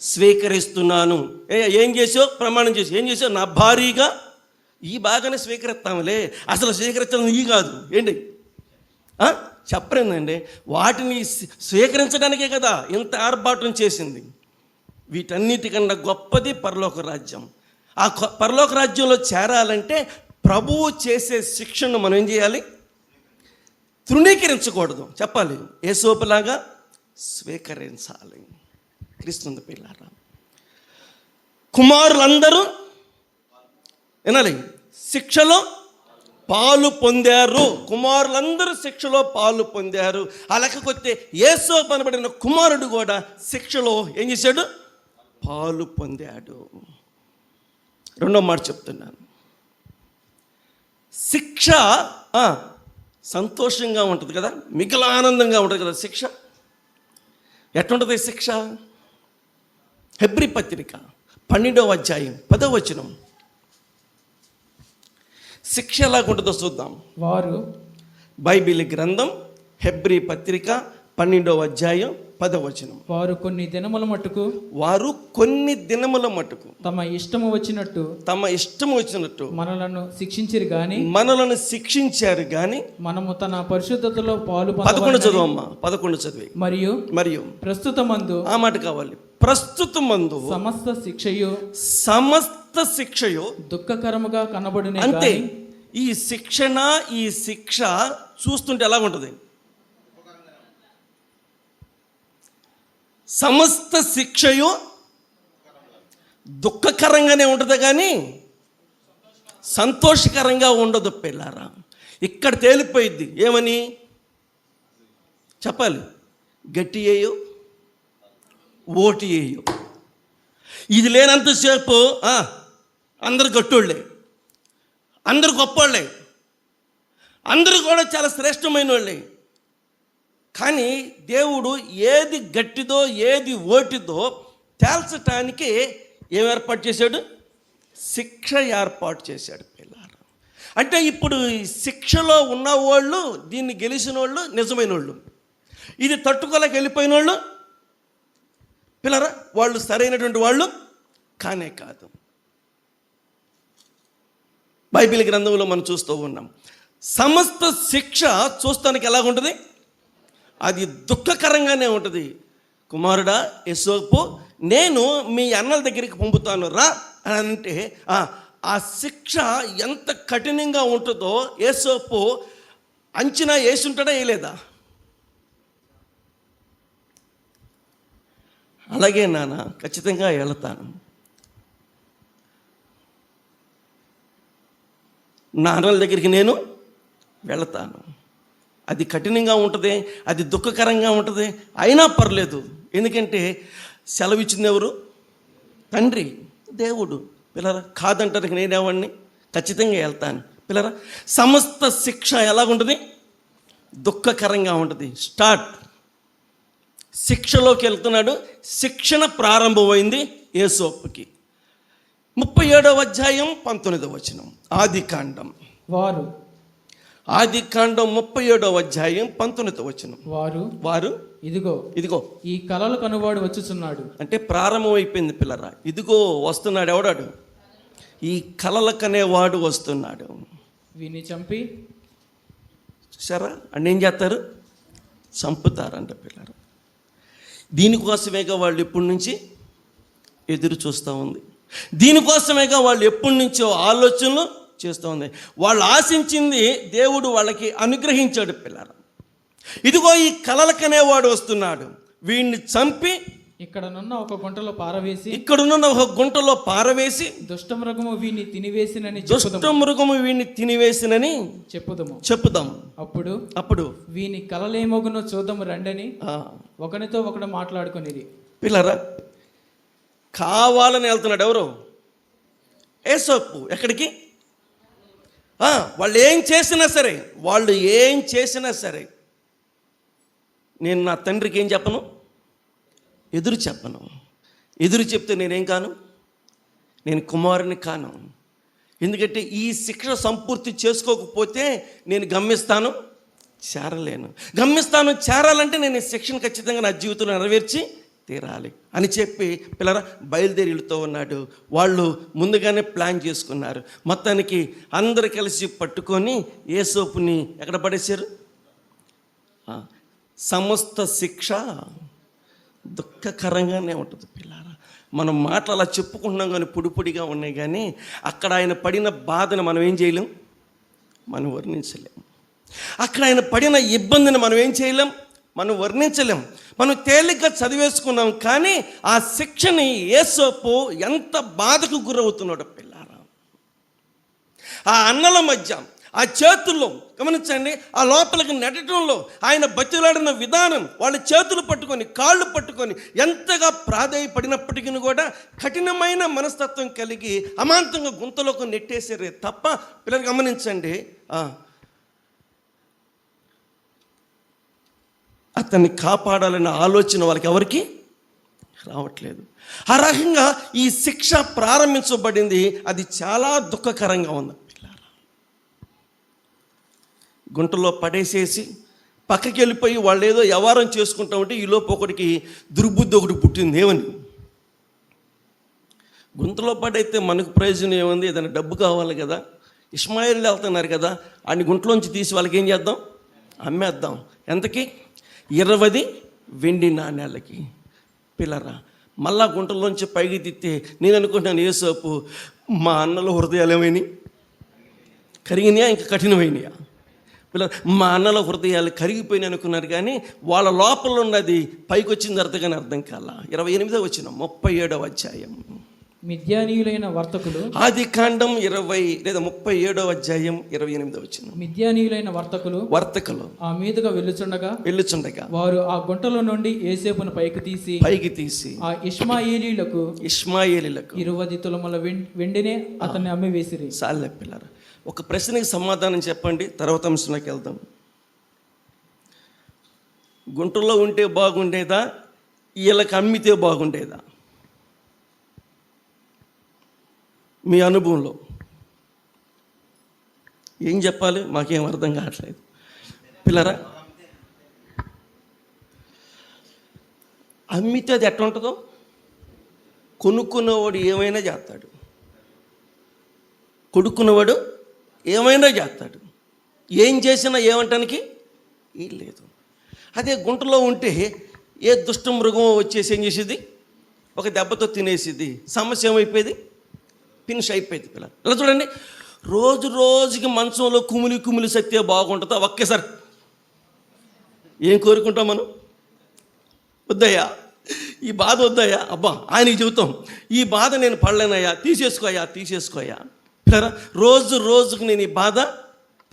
స్వీకరిస్తున్నాను. ఏం చేసావు? ప్రమాణం చేసావు. ఏం చేసావు? నా భారీగా. ఈ బాగానే స్వీకరిస్తాములే, అసలు స్వీకరించడం ఈ కాదు. ఏంటి చెప్పలేదండి. వాటిని స్వీకరించడానికే కదా ఇంత ఆర్భాటం చేసింది. వీటన్నిటికన్నా గొప్పది పరలోక రాజ్యం. ఆ పరలోక రాజ్యంలో చేరాలంటే ప్రభువు చేసే శిక్షను మనం ఏం చేయాలి? తృణీకరించకూడదు. చెప్పాలి, యేసోపులాగా స్వీకరించాలి. క్రీస్తు పిల్లారా, కుమారులందరూ వినాలి, శిక్షలో పాలు పొందారు. కుమారులందరూ శిక్షలో పాలు పొందారు. ఆ లెక్కకొస్తే యేసోపు అనబడిన కుమారుడు కూడా శిక్షలో ఏం చేశాడు? పాలు పొందాడు. రెండో మాట చెప్తున్నాను. శిక్ష సంతోషంగా ఉంటుంది కదా, మిగిలిన ఆనందంగా ఉంటుంది కదా. శిక్ష ఎట్లుంటుంది? శిక్ష హెబ్రీ పత్రిక 12వ అధ్యాయం 10వ వచనం. శిక్ష ఎలాగుంటుందో చూద్దాం. వారు బైబిల్ గ్రంథం హెబ్రీ పత్రిక 12వ అధ్యాయం 10వ వచనం. వారు కొన్ని దినముల మట్టుకు తమ ఇష్టము వచ్చినట్టు మనలను శిక్షించారు గాని మనము తన పరిశుద్ధతలో పాలు 11 చదువమ్మా, 11 చదివి. మరియు ప్రస్తుతమందు, ఆ మాట కావాలి, ప్రస్తుతమందు సమస్త శిక్షయు దుఃఖకరముగా కనబడును. అంటే ఈ శిక్ష చూస్తుంటే ఎలా ఉంటుంది? సమస్త శిక్షయు దుఃఖకరంగానే ఉంటుంది కానీ సంతోషకరంగా ఉండదు పిల్లారా. ఇక్కడ తేలిపోయిద్ది. ఏమని చెప్పాలి? గట్టి వేయు, ఓటి వేయు. ఇది లేనంతసేపు అందరు గట్టోళ్ళే, అందరు గొప్పోళ్ళే, అందరూ కూడా చాలా శ్రేష్టమైన వాళ్ళే. కానీ దేవుడు ఏది గట్టిదో ఏది ఓటిదో తేల్చటానికి ఏం ఏర్పాటు చేశాడు? శిక్ష ఏర్పాటు చేశాడు పిల్లారా. అంటే ఇప్పుడు ఈ శిక్షలో ఉన్న వాళ్ళు, దీన్ని గెలిచిన వాళ్ళు నిజమైన వాళ్ళు, ఇది తట్టుకోలేక వెళ్ళిపోయిన వాళ్ళు పిల్లరా, వాళ్ళు సరైనటువంటి వాళ్ళు కానే కాదు. బైబిల్ గ్రంథంలో మనం చూస్తూ ఉన్నాం. సమస్త శిక్ష చూస్తానికి ఎలాగుంటుంది? అది దుఃఖకరంగానే ఉంటుంది. కుమారుడా యేసోపు, నేను మీ అన్నల దగ్గరికి పంపుతాను రా అని అంటే ఆ శిక్ష ఎంత కఠినంగా ఉంటుందో యేసోపు అంచనా వేసి ఉంటాడా వేయలేదా? అలాగే నాన్న, ఖచ్చితంగా వెళతాను. నా అన్నల దగ్గరికి నేను వెళతాను. అది కఠినంగా ఉంటుంది, అది దుఃఖకరంగా ఉంటుంది, అయినా పర్లేదు. ఎందుకంటే సెలవు ఇచ్చింది ఎవరు? తండ్రి, దేవుడు. పిల్లరా, కాదంటానికి నేనేవాడిని? ఖచ్చితంగా వెళ్తాను. పిల్లరా, సమస్త శిక్ష ఎలాగుంటుంది? దుఃఖకరంగా ఉంటుంది. స్టార్ట్, శిక్షలోకి వెళ్తున్నాడు. శిక్షణ ప్రారంభమైంది యేసోపుకి. 37వ అధ్యాయం 19వ వచనం. ఆదికాండం 37వ అధ్యాయం 19వ వచనం. వారు ఇదిగో ఈ కలలు కనువాడు వచ్చుచున్నాడు. అంటే ప్రారంభం అయిపోయింది పిల్లరా. ఇదిగో వస్తున్నాడు. ఎవడాడు? ఈ కలల కనేవాడు వస్తున్నాడు. వీని చంపి, చూసారా, అంటే ఏం చేస్తారు? చంపుతారంట పిల్లరా. దీనికోసమేగా వాళ్ళు ఇప్పటి నుంచి ఎదురు చూస్తూ ఉంది. దీనికోసమేగా వాళ్ళు ఎప్పటి నుంచో ఆలోచనలు చేస్తూ ఉంది. వాళ్ళు ఆశించింది దేవుడు వాళ్ళకి అనుగ్రహించాడు పిల్లలు. ఇదిగో ఈ కలలకనేవాడు వస్తున్నాడు, వీడిని చంపి ఇక్కడనున్న ఒక గుంటలో పారవేసి దుష్టమృగము వీడిని తినివేసినని చెప్పుదాం. అప్పుడు వీని కలలేమోగునో చూద్దాము రండని ఒకరితో ఒకడు మాట్లాడుకునేది. పిల్లరా, కావాలని వెళ్తున్నాడు ఎవరు? యేసోపు. ఎక్కడికి? వాళ్ళు ఏం చేసినా సరే నేను నా తండ్రికి ఏం చెప్పను? ఎదురు చెప్పను. ఎదురు చెప్తే నేనేం కాను? నేను కుమారుని కాను. ఎందుకంటే ఈ శిక్ష సంపూర్తి చేసుకోకపోతే నేను గమ్యస్థానం చేరాలంటే నేను ఈ శిక్షను ఖచ్చితంగా నా జీవితంలో నెరవేర్చి తీరాలి అని చెప్పి పిల్లరా బయలుదేరి వెళ్తూ ఉన్నాడు. వాళ్ళు ముందుగానే ప్లాన్ చేసుకున్నారు. మొత్తానికి అందరు కలిసి పట్టుకొని యేసోపుని ఎక్కడ పడేశారు? సమస్త శిక్ష దుఃఖకరంగానే ఉంటుంది పిల్లారా. మనం మాటలు అలా చెప్పుకుంటున్నాం కానీ పొడిగా ఉన్నాయి, కానీ అక్కడ ఆయన పడిన బాధను మనం ఏం చేయలేం, మనం వర్ణించలేం. అక్కడ ఆయన పడిన ఇబ్బందిని మనం ఏం చేయలేం, మనం వర్ణించలేం. మనం తేలిగ్గా చదివేసుకున్నాం, కానీ ఆ శిక్షని యేసోపు ఎంత బాధకు గురవుతున్నాడు పిల్లారా. ఆ అన్నల మధ్య, ఆ చేతుల్లో గమనించండి, ఆ లోపలికి నెట్టడంలో ఆయన బతిలాడిన విధానం, వాళ్ళ చేతులు పట్టుకొని కాళ్ళు పట్టుకొని ఎంతగా ప్రాధేయపడినప్పటికీ కూడా కఠినమైన మనస్తత్వం కలిగి అమాంతంగా గుంతలోకి నెట్టేసారే తప్ప పిల్లలు గమనించండి, అతన్ని కాపాడాలనే ఆలోచన వాళ్ళకి ఎవరికి రావట్లేదు. ఆ రకంగా ఈ శిక్ష ప్రారంభించబడింది. అది చాలా దుఃఖకరంగా ఉంది. గుంటలో పడేసేసి పక్కకి వెళ్ళిపోయి వాళ్ళు ఏదో వ్యవహారం చేసుకుంటా ఉంటే ఈలోపు ఒకటికి దుర్బుద్ధి ఒకటి పుట్టింది. ఏమని? గుంటలో పడైతే మనకు ప్రయోజనం ఏముంది? ఏదైనా డబ్బు కావాలి కదా, ఇష్మాయిల్ వెళ్తున్నారు కదా, అన్ని గుంటలోంచి తీసి వాళ్ళకి ఏం చేద్దాం? అమ్మేద్దాం. ఎంతకి? 20 వెండి నాణ్యాలకి. పిల్లరా, మళ్ళా గుంటలోంచి పైకి తిత్తే నేను అనుకుంటున్నాను, యేసోపు మా అన్నల హృదయాలు ఏమైనాయి? కరిగినాయా ఇంకా కఠినమైనయా? పిల్లలు, మా అన్నల హృదయాలు కరిగిపోయినాయి అనుకున్నారు, కానీ వాళ్ళ లోపల ఉన్నది పైకి వచ్చిన తర్వాత కానీ అర్థం కాల. 28వ వచనం 37వ అధ్యాయం. మిద్యానీయులైన వర్తకులు, ఆదికాండం 37వ అధ్యాయం 28వ వచనం. మిద్యానీయులైన వర్తకులు ఆ మీదుగా వెళ్ళుచుండగా వారు ఆ గుంటలో నుండి యేసేపును పైకి తీసి ఆ ఇష్మాయేలీలకు 20 తులముల వెండినే అతన్ని అమ్మి వేసిరి. సాలే పిల్లరా, ఒక ప్రశ్నకి సమాధానం చెప్పండి, తర్వాత అంశంలోకి వెళ్దాం. గుంటలో ఉంటే బాగుండేదా, వీళ్ళకి అమ్మితే బాగుండేదా? మీ అనుభవంలో ఏం చెప్పాలి? మాకేం అర్థం కావట్లేదు పిల్లరా. అమ్మితే అది ఎట్లా ఉంటుందో, కొనుక్కున్నవాడు ఏమైనా చేస్తాడు, కొడుకున్నవాడు ఏమైనా చేస్తాడు, ఏం చేసినా ఏమంటానికి ఏం లేదు. అదే గుంటలో ఉంటే ఏ దుష్ట మృగం వచ్చేసి ఏం చేసేది? ఒక దెబ్బతో తినేసేది. సమస్య ఏమైపోయేది? ఫినిష్ అయిపోయింది. పిల్లలు ఇలా చూడండి, రోజుకి మంచంలో కుమిలి సత్తే బాగుంటుందా? ఒకేసారి ఏం కోరుకుంటాం మనం? వద్దయ్యా, ఈ బాధ వద్దయ్యా, అబ్బా ఆయనకి చెబుతాం, ఈ బాధ నేను పడలేనయ్యా, తీసేసుకోయా. పిల్లరా, రోజుకు నేను ఈ బాధ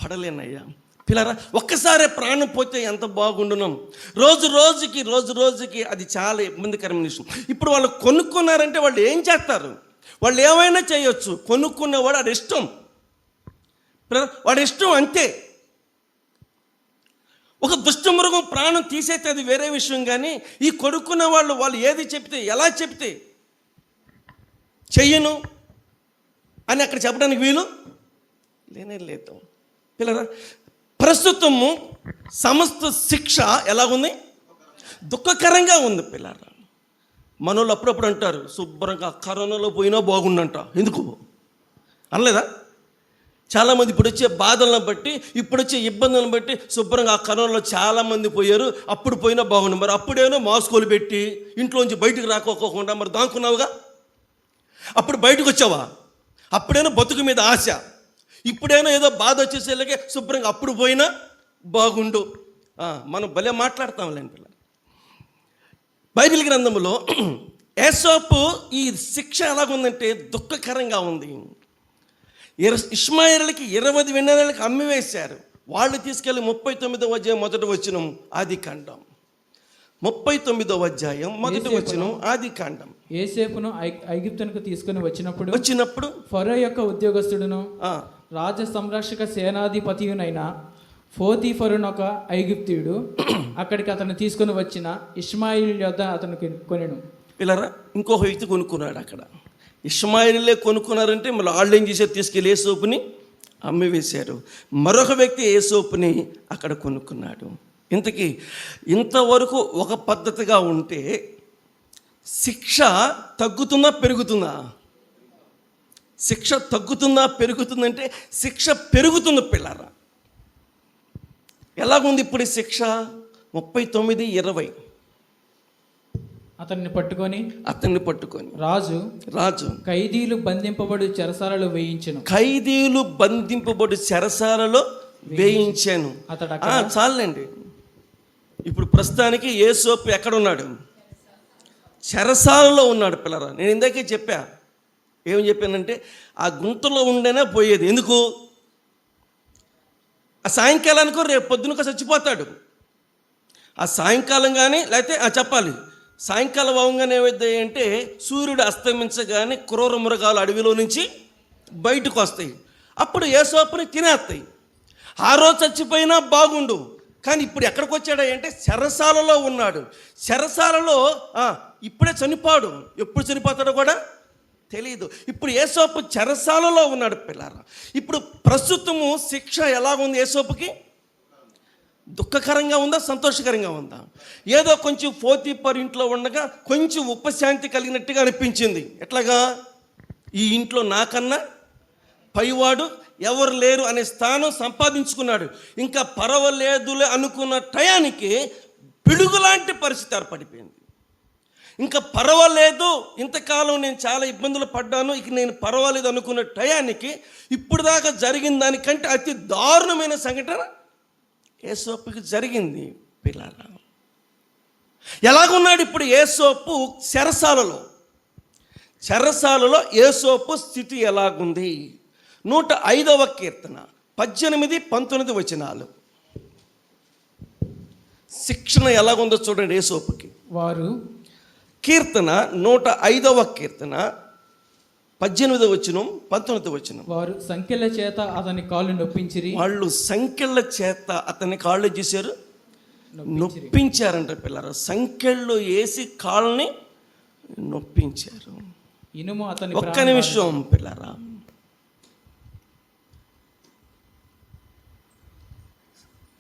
పడలేనయ్యా. పిల్లరా, ఒక్కసారి ప్రాణం పోతే ఎంత బాగుండున్నాం. రోజుకి అది చాలా ఇబ్బందికరమైన విషయం. ఇప్పుడు వాళ్ళు కొనుక్కున్నారంటే వాళ్ళు ఏం చేస్తారు? వాళ్ళు ఏమైనా చేయొచ్చు. కొనుక్కునేవాడు వాడి ఇష్టం, వాడి ఇష్టం అంతే. ఒక దుష్టమృగం ప్రాణం తీసేస్తే అది వేరే విషయం, కానీ ఈ కొనుక్కున్న వాళ్ళు ఏది చెప్తే, ఎలా చెప్తే చెయ్యను అని అక్కడ చెప్పడానికి వీలు లేదు. పిల్లరా, ప్రస్తుతము సమస్త శిక్ష ఎలాగుంది? దుఃఖకరంగా ఉంది. పిల్లరా, మనోళ్ళు అప్పుడప్పుడు అంటారు, శుభ్రంగా కరోనాలో పోయినా బాగుండంట. ఎందుకు అనలేదా? చాలామంది ఇప్పుడు వచ్చే బాధలను బట్టి, ఇప్పుడు వచ్చే ఇబ్బందులను బట్టి శుభ్రంగా ఆ కరోనాలో చాలామంది పోయారు, అప్పుడు పోయినా బాగుండు. మరి అప్పుడేనో మాస్కులు పెట్టి ఇంట్లోంచి బయటకు రాకోకుండా మరి దాక్కున్నావుగా. అప్పుడు బయటకు వచ్చావా? అప్పుడైనా బతుకు మీద ఆశ, ఇప్పుడైనా ఏదో బాధ వచ్చేసేలాగే శుభ్రంగా అప్పుడు పోయినా బాగుండు. మనం భలే మాట్లాడతాంలేండి పిల్లలు. బైబిల్ గ్రంథంలో యేసోపు ఈ శిక్ష ఎలాగుందంటే దుఃఖకరంగా ఉంది. ఇష్మాయేలుకి 20 వెన్నెలకి అమ్మివేశారు. వాళ్ళు తీసుకెళ్ళి 39వ అధ్యాయం మొదటి వచనం ఆదికాండం, 39వ అధ్యాయం మొదటి వచనం ఆదికాండం. యోసేపును ఐగుప్తునకు తీసుకుని వచ్చినప్పుడు ఫరో యొక్క ఉద్యోగస్తుడును రాజ సంరక్షక సేనాధిపతియునైన పోతీఫరును ఒక ఐగుప్తీయుడు అక్కడికి అతను తీసుకుని వచ్చిన ఇష్మాయిల్ యొద్ద అతను కొనెను. పిల్లరా, ఇంకొక వ్యక్తి కొనుక్కున్నాడు అక్కడ. ఇష్మాయిలే కొనుక్కున్నారంటే మళ్ళీ వాళ్ళు ఏం చేశారు? తీసుకెళ్ళి యేసోపుని అమ్మివేశారు. మరొక వ్యక్తి యేసోపుని అక్కడ కొనుక్కున్నాడు. ఇంతవరకు ఒక పద్ధతిగా ఉంటే శిక్ష తగ్గుతుందా పెరుగుతుందా? శిక్ష తగ్గుతుందా పెరుగుతుందంటే శిక్ష పెరుగుతుంది పిల్లరా. ఎలాగుంది ఇప్పుడు ఈ శిక్ష? 39:20 అతన్ని పట్టుకొని రాజు ఖైదీలు బంధింపబడి చెరసాలలో వేయించాను. చాలండి. ఇప్పుడు ప్రస్తుతానికి యేసోపు ఎక్కడున్నాడు? చెరసాలలో ఉన్నాడు పిల్లరా. నేను ఇందాకే చెప్పా, ఏమని చెప్పానంటే ఆ గుంటలో ఉండేనే పోయేది. ఎందుకు? ఆ సాయంకాలానికో రేపు పొద్దునకో చచ్చిపోతాడు. ఆ సాయంకాలం కానీ లేకపోతే చెప్పాలి సాయంకాలం అవంగానే ఏమైంది అంటే సూర్యుడు అస్తమించగానే క్రూర మృగాలు అడవిలో నుంచి బయటకు వస్తాయి. అప్పుడు యేసోపుని తినేస్తాయి. ఆ రోజు చచ్చిపోయినా బాగుండు. కానీ ఇప్పుడు ఎక్కడికి వచ్చాడు అంటే చెరసాలలో ఉన్నాడు. చెరసాలలో ఇప్పుడే చనిపోడు. ఎప్పుడు చనిపోతాడో కూడా తెలియదు. ఇప్పుడు యేసోపు చెరసాలలో ఉన్నాడు పిల్లరా. ఇప్పుడు ప్రస్తుతము శిక్ష ఎలాగుంది యేసోపుకి? దుఃఖకరంగా ఉందా సంతోషకరంగా ఉందా? ఏదో కొంచెం పోతీఫరు ఇంట్లో ఉండగా కొంచెం ఉపశాంతి కలిగినట్టుగా అనిపించింది. ఎట్లాగా? ఈ ఇంట్లో నాకన్నా పైవాడు ఎవరు లేరు అనే స్థానం సంపాదించుకున్నాడు. ఇంకా పర్వాలేదులే అనుకున్న టయానికి పిడుగులాంటి పరిస్థితి ఏర్పడిపోయింది. ఇంకా పర్వాలేదు, ఇంతకాలం నేను చాలా ఇబ్బందులు పడ్డాను, ఇక నేను పర్వాలేదు అనుకున్న టయానికి ఇప్పుడు దాకా జరిగిన దానికంటే అతి దారుణమైన సంఘటన యేసోపుకి జరిగింది పిల్లల. ఎలాగున్నాడు ఇప్పుడు యేసోపు? చెరసాలలో యేసోపు స్థితి ఎలాగుంది? 105వ కీర్తన 18-19 వచనాలు. శిక్షణ ఎలాగుందో చూడండి యేసోపుకి. వారు కీర్తన 105వ కీర్తన 18వ వచనం 19వ వచనం. వారు సంకెళ్ళ చేత అతని కాళ్ళు నొప్పించిరి. వాళ్ళు సంకెళ్ళ చేత అతని కాళ్ళు చేశారు, నొప్పించారంట పిల్లలు. సంకెళ్ళు వేసి కాళ్ళని నొప్పించారు. ఇనుము అతని ఒక్క నిమిషం పిల్లరా.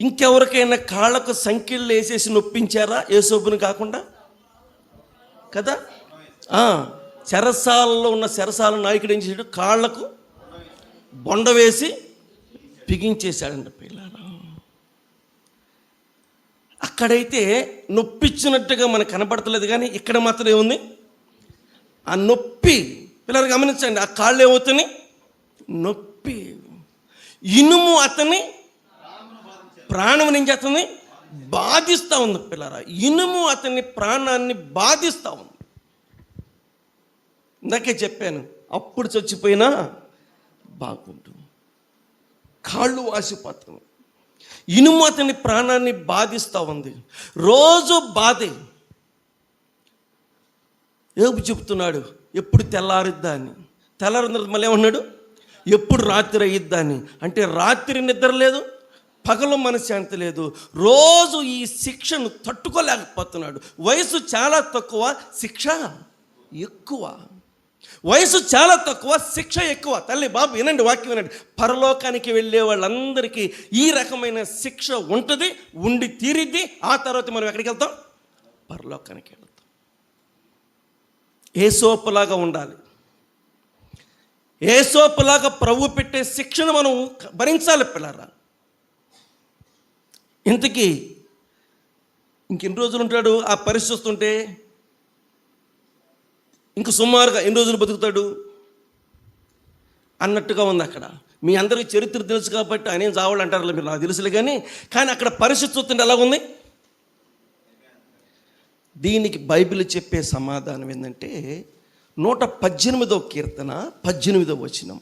ఇంకెవరికైనా కాళ్ళకు సంకెళ్ళు వేసేసి నొప్పించారా యేసోపుని కాకుండా? కదా. చెరసాలలో ఉన్న చెరసాల నాయకుడు ఏం చేశాడు? కాళ్ళకు బొండ వేసి బిగించేశాడంట పిల్లలు. అక్కడైతే నొప్పించినట్టుగా మనకు కనపడతలేదు, కానీ ఇక్కడ మాత్రం ఏముంది? ఆ నొప్పి పిల్లలు గమనించండి. ఆ కాళ్ళు ఏమవుతుంది? నొప్పి. ఇనుము అతని ప్రాణం ఏం చేస్తుంది? బాధిస్తూ ఉంది పిల్లరా. ఇనుము అతని ప్రాణాన్ని బాధిస్తూ ఉంది. ఇందాకే చెప్పాను, అప్పుడు చచ్చిపోయినా బాగుండు. కాళ్ళు వాసిపోతుంది. ఇనుము అతని ప్రాణాన్ని బాధిస్తూ ఉంది. రోజు బాధే. యోబు చెబుతున్నాడు, ఎప్పుడు తెల్లారిద్దా అని. తెల్లారి మళ్ళీ ఏమన్నాడు? ఎప్పుడు రాత్రి అయ్యిద్దా అని. అంటే రాత్రి నిద్ర లేదు, పగలు మనశ్శాంతి లేదు. రోజు ఈ శిక్షను తట్టుకోలేకపోతున్నాడు. వయసు చాలా తక్కువ, శిక్ష ఎక్కువ. వయసు చాలా తక్కువ, శిక్ష ఎక్కువ. తల్లి బాబు వినండి, వాక్యం వినండి. పరలోకానికి వెళ్ళే వాళ్ళందరికీ ఈ రకమైన శిక్ష ఉంటుంది, ఉండి తీరిద్ది. ఆ తర్వాత మనం ఎక్కడికి వెళ్తాం? పరలోకానికి వెళ్తాం. యేసోపులాగా ఉండాలి. యేసోపులాగా ప్రభు పెట్టే శిక్షను మనం భరించాలి పిల్లరా. ఇంతకీ ఇంకెన్ని రోజులు ఉంటాడు ఆ పరిస్థితి వస్తుంటే? ఇంక సుమారుగా ఎన్ని రోజులు బతుకుతాడు అన్నట్టుగా ఉంది అక్కడ. మీ అందరికీ చరిత్ర తెలుసు కాబట్టి ఆయన ఏం చావాడు అంటారు మీరు, నాకు తెలుసులే. కానీ అక్కడ పరిస్థితి చూస్తుంటే ఎలాగుంది. దీనికి బైబిల్ చెప్పే సమాధానం ఏంటంటే 118వ కీర్తన 18వ వచనం.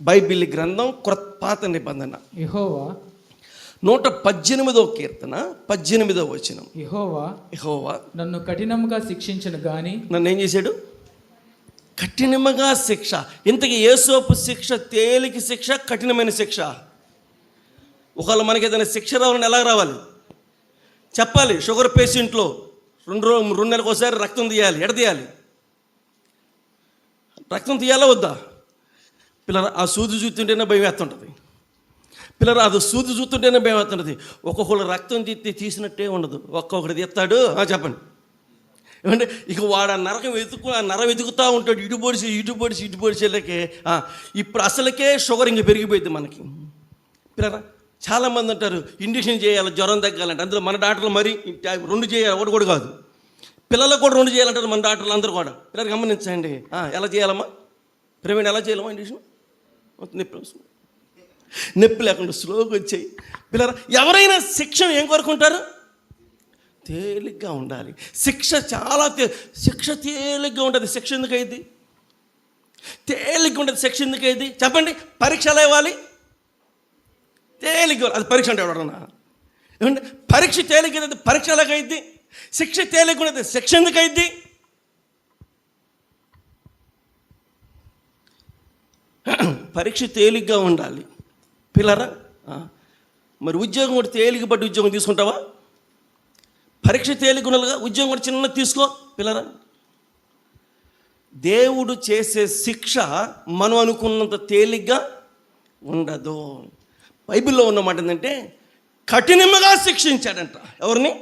బైబిల్ గ్రంథం పాత నిబంధన యెహోవా 118వ కీర్తన 18వ వచనం. యెహోవా నన్ను కఠినంగా శిక్షించను గాని. నన్ను ఏం చేశాడు? కఠినముగా శిక్ష. ఇంతకీ యేసోపు శిక్ష తేలిక శిక్ష, కఠినమైన శిక్ష? ఒకవేళ మనకి ఏదైనా శిక్ష రావాలని ఎలా రావాలి చెప్పాలి. షుగర్ పేషెంట్లో 2 నెలలకు ఒకసారి రక్తం తీయాలి. ఎడ తీయాలి? రక్తం తీయాలా వద్దా? పిల్లరా ఆ సూది చూస్తుంటేనే భయం వేస్తుంటుంది. పిల్లరా అది సూది చూస్తుంటేనే భయం వేస్తుంటుంది. ఒక్కొక్కరు రక్తం తీసినట్టే ఉండదు, ఒక్కొక్కటి తీస్తాడు. చెప్పండి ఏమంటే ఇక వాడు ఆ నరం వెతుకుతూ ఉంటాడు. ఇటు పొడిచి ఇప్పుడు అసలుకే షుగర్ ఇంక పెరిగిపోయింది మనకి. పిల్లరా చాలామంది అంటారు ఇంజక్షన్ చేయాలి జ్వరం తగ్గాలంటే. అందులో మన డాక్టర్లు మరి 2 చేయాలి, ఒకటి కూడా కాదు. పిల్లలకు కూడా 2 చేయాలంటారు మన డాక్టర్లు అందరూ కూడా. పిల్లలు గమనించండి. ఎలా చేయాలమ్మా ప్రవీణ్, ఎలా చేయాలమ్మా ఇంజక్షన్? నొప్పి లేకుండా స్లోగా వచ్చాయి. పిల్లరా ఎవరైనా శిక్షణ ఏం కోరుకుంటారు? తేలిగ్గా ఉండాలి. శిక్ష చాలా శిక్ష తేలిగ్గా ఉంటుంది. శిక్ష ఎందుకు అయింది? తేలిగ్గా ఉంటుంది. శిక్ష ఎందుకు అయింది చెప్పండి? పరీక్ష ఎలా ఇవ్వాలి? తేలిగ్గా. అది పరీక్ష అంటే ఎవడన్నా ఏమంటే పరీక్ష తేలిగ్గా, పరీక్ష ఎలాగైద్ది? శిక్ష తేలిగ్గా ఉంటుంది. శిక్ష ఎందుకు అయింది? పరీక్ష తేలిగ్గా ఉండాలి. పిల్లరా మరి ఉద్యోగం కూడా తేలిక పట్టి ఉద్యోగం తీసుకుంటావా? పరీక్ష తేలిగుణలుగా ఉద్యోగం కూడా చిన్న తీసుకో. పిల్లరా దేవుడు చేసే శిక్ష మనం అనుకున్నంత తేలిగ్గా ఉండదు. బైబిల్లో ఉన్నమాట ఏంటంటే కఠినముగా శిక్షించాడంట. ఎవరిని?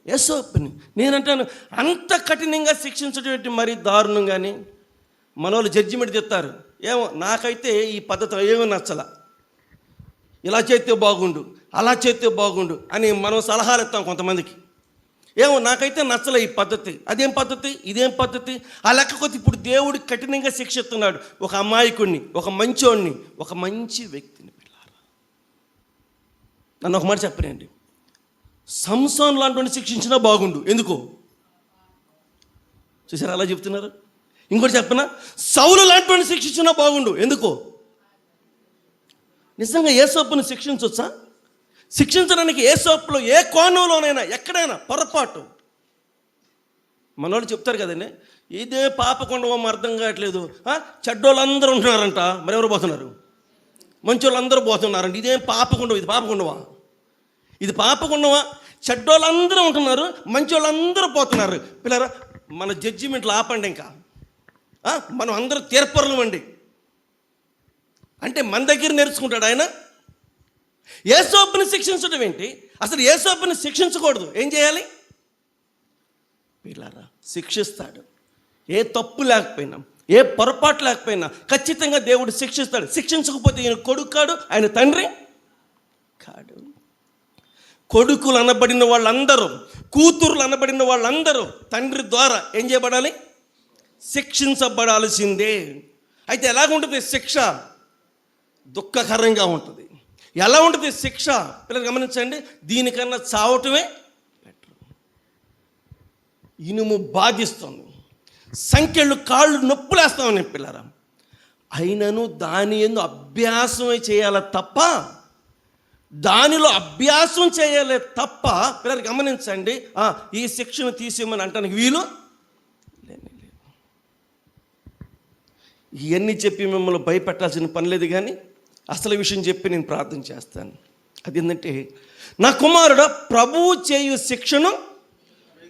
యేసోపుని. నేనంటాను అంత కఠినంగా శిక్షించడం మరి దారుణం. కానీ మన వాళ్ళు జడ్జిమెంట్ చెప్తారు. ఏమో నాకైతే ఈ పద్ధతి ఏమో నచ్చల, ఇలా చేస్తే బాగుండు, అలా చేస్తే బాగుండు అని మనం సలహాలు ఇస్తాం కొంతమందికి. ఏమో నాకైతే నచ్చలే ఈ పద్ధతి, అదేం పద్ధతి, ఇదేం పద్ధతి. ఆ లెక్క కొద్ది ఇప్పుడు దేవుడు కఠినంగా శిక్షిస్తున్నాడు ఒక అమాయకుడిని, ఒక మంచోడిని, ఒక మంచి వ్యక్తిని. పిల్లారా నన్ను ఒక మాట చెప్పనండి, సంసోను లాంటి శిక్షించినా బాగుండు. ఎందుకో చూసారా అలా చెప్తున్నారు. ఇంకోటి చెప్పనా, సౌలు లాంటి శిక్షించినా బాగుండు. ఎందుకో? నిజంగా యేసోపుని శిక్షించవచ్చా? శిక్షించడానికి యేసోపులో ఏ కోణంలోనైనా ఎక్కడైనా పొరపాటు మనోళ్ళు చెప్తారు కదండి, ఇదే పాపకొండవం అర్థం కావట్లేదు. చెడ్డోళ్ళందరూ ఉంటున్నారంట, మరెవరు పోతున్నారు? మంచోళ్ళందరూ పోతున్నారంట. ఇదేం పాపకొండవ? ఇది పాపకొండవా? ఇది పాపకొండవా? చెడ్డోళ్ళందరూ ఉంటున్నారు, మంచోళ్ళందరూ పోతున్నారు. పిల్లరా మన జడ్జిమెంట్లు ఆపండి. ఇంకా మనం అందరూ తీర్పరులు అండి అంటే మన దగ్గర నేర్చుకుంటాడు ఆయన. యేసోపుని శిక్షించడం ఏంటి? అసలు యేసోపుని శిక్షించకూడదు. ఏం చేయాలి? పిల్లరా శిక్షిస్తాడు. ఏ తప్పు లేకపోయినా, ఏ పొరపాటు లేకపోయినా ఖచ్చితంగా దేవుడు శిక్షిస్తాడు. శిక్షించకపోతే ఈయన కొడుకు కాడు, ఆయన తండ్రి కాడు. కొడుకులు అనబడిన వాళ్ళందరూ, కూతురులు అనబడిన వాళ్ళందరూ తండ్రి ద్వారా ఏం చేయబడాలి? శిక్షించబడాల్సిందే. అయితే ఎలాగుంటుంది శిక్ష? దుఃఖకరంగా ఉంటుంది. ఎలా ఉంటుంది శిక్ష? పిల్లలు గమనించండి, దీనికన్నా చావటమే బెటర్. ఇనుము బాధిస్తుంది, సంఖ్యలు కాళ్ళు నొప్పులేస్తామని పిల్లరా. అయినను దాని యందు అభ్యాసమే చేయాలి తప్ప, దానిలో అభ్యాసం చేయాలి తప్ప పిల్లలు గమనించండి, ఈ శిక్షను తీసేయమని అంటానికి వీలు లేదు. ఇవన్నీ చెప్పి మిమ్మల్ని భయపెట్టాల్సిన పని లేదు. కానీ అసలు విషయం చెప్పి నేను ప్రార్థన చేస్తాను. అది ఏంటంటే, నా కుమారుడు ప్రభువు చేయు శిక్షను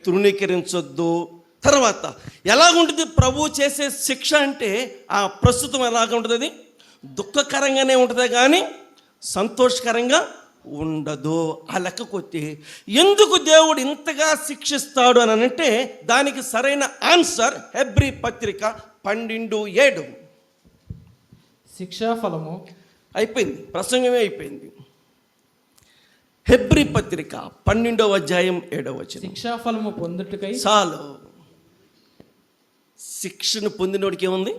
తృణీకరించొద్దు. తర్వాత ఎలాగుంటుంది ప్రభువు చేసే శిక్ష అంటే? ప్రస్తుతం ఎలాగుంటుంది? అది దుఃఖకరంగానే ఉంటుంది కానీ సంతోషకరంగా ఉండదు. ఆ లెక్క కొట్టి ఎందుకు దేవుడు ఇంతగా శిక్షిస్తాడు అని అంటే దానికి సరైన ఆన్సర్ హెబ్రీ పత్రిక 12:7. శిక్షాఫలము అయిపోయింది, ప్రసంగమే అయిపోయింది. హెబ్రీ పత్రిక 12వ అధ్యాయం 7వ వచనం. శిక్షాఫలము పొందుటకై చాలు. శిక్షను పొందినోడికి ఏముంది?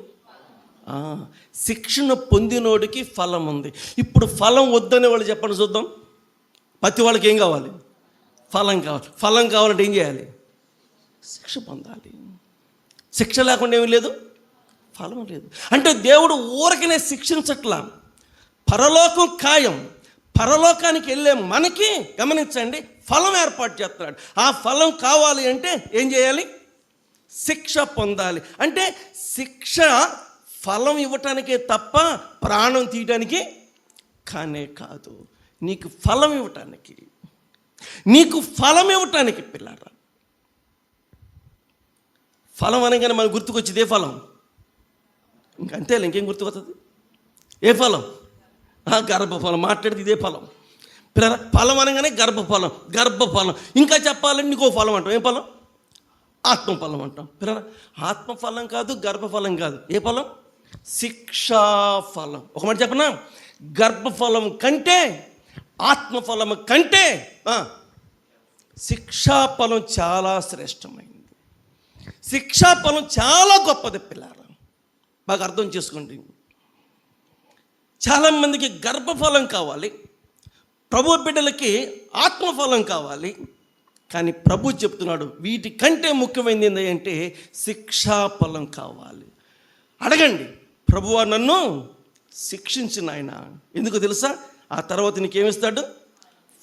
శిక్షణ పొందినోడికి ఫలం ఉంది. ఇప్పుడు ఫలం వద్దనే వాళ్ళు చెప్పండి చూద్దాం. ప్రతి వాళ్ళకి ఏం కావాలి? ఫలం కావాలి. ఫలం కావాలంటే ఏం చేయాలి? శిక్ష పొందాలి. శిక్ష లేకుండా ఏమీ లేదు, ఫలం లేదు. అంటే దేవుడు ఊరకనే శిక్షించట్లా. పరలోకం ఖాయం. పరలోకానికి వెళ్ళే మనకి గమనించండి, ఫలం ఏర్పాటు చేస్తున్నాడు. ఆ ఫలం కావాలి అంటే ఏం చేయాలి? శిక్ష పొందాలి. అంటే శిక్ష ఫలం ఇవ్వటానికే తప్ప ప్రాణం తీయటానికి కానే కాదు. నీకు ఫలం ఇవ్వటానికి, నీకు ఫలం ఇవ్వటానికి పిల్లారా. ఫలం అనగానే మనకు గుర్తుకొచ్చేది ఏ ఫలం? ఇంకంతే, ఇంకేం గుర్తుకొస్తుంది? ఏ ఫలం? గర్భఫలం. మాట్లాడితే ఇదే ఫలం పిల్లరా. ఫలం అనగానే గర్భఫలం, గర్భఫలం. ఇంకా చెప్పాలంటే నీకో ఫలం అంటాం. ఏ ఫలం? ఆత్మఫలం అంటాం పిల్లరా. ఆత్మఫలం కాదు, గర్భఫలం కాదు. ఏ ఫలం? శిక్షాఫలం. ఒక మాట చెప్పనా, గర్భఫలం కంటే, ఆత్మఫలం కంటే శిక్షాఫలం చాలా శ్రేష్టమైంది. శిక్షాఫలం చాలా గొప్పది పిల్లారా. బాగా అర్థం చేసుకోండి. చాలామందికి గర్భఫలం కావాలి, ప్రభు బిడ్డలకి ఆత్మఫలం కావాలి. కానీ ప్రభు చెప్తున్నాడు వీటికంటే ముఖ్యమైనది ఏంటంటే శిక్షాఫలం కావాలి. అడగండి, ప్రభువా నన్ను శిక్షించిన ఆయన. ఎందుకు తెలుసా? ఆ తర్వాత నీకేమిస్తాడు?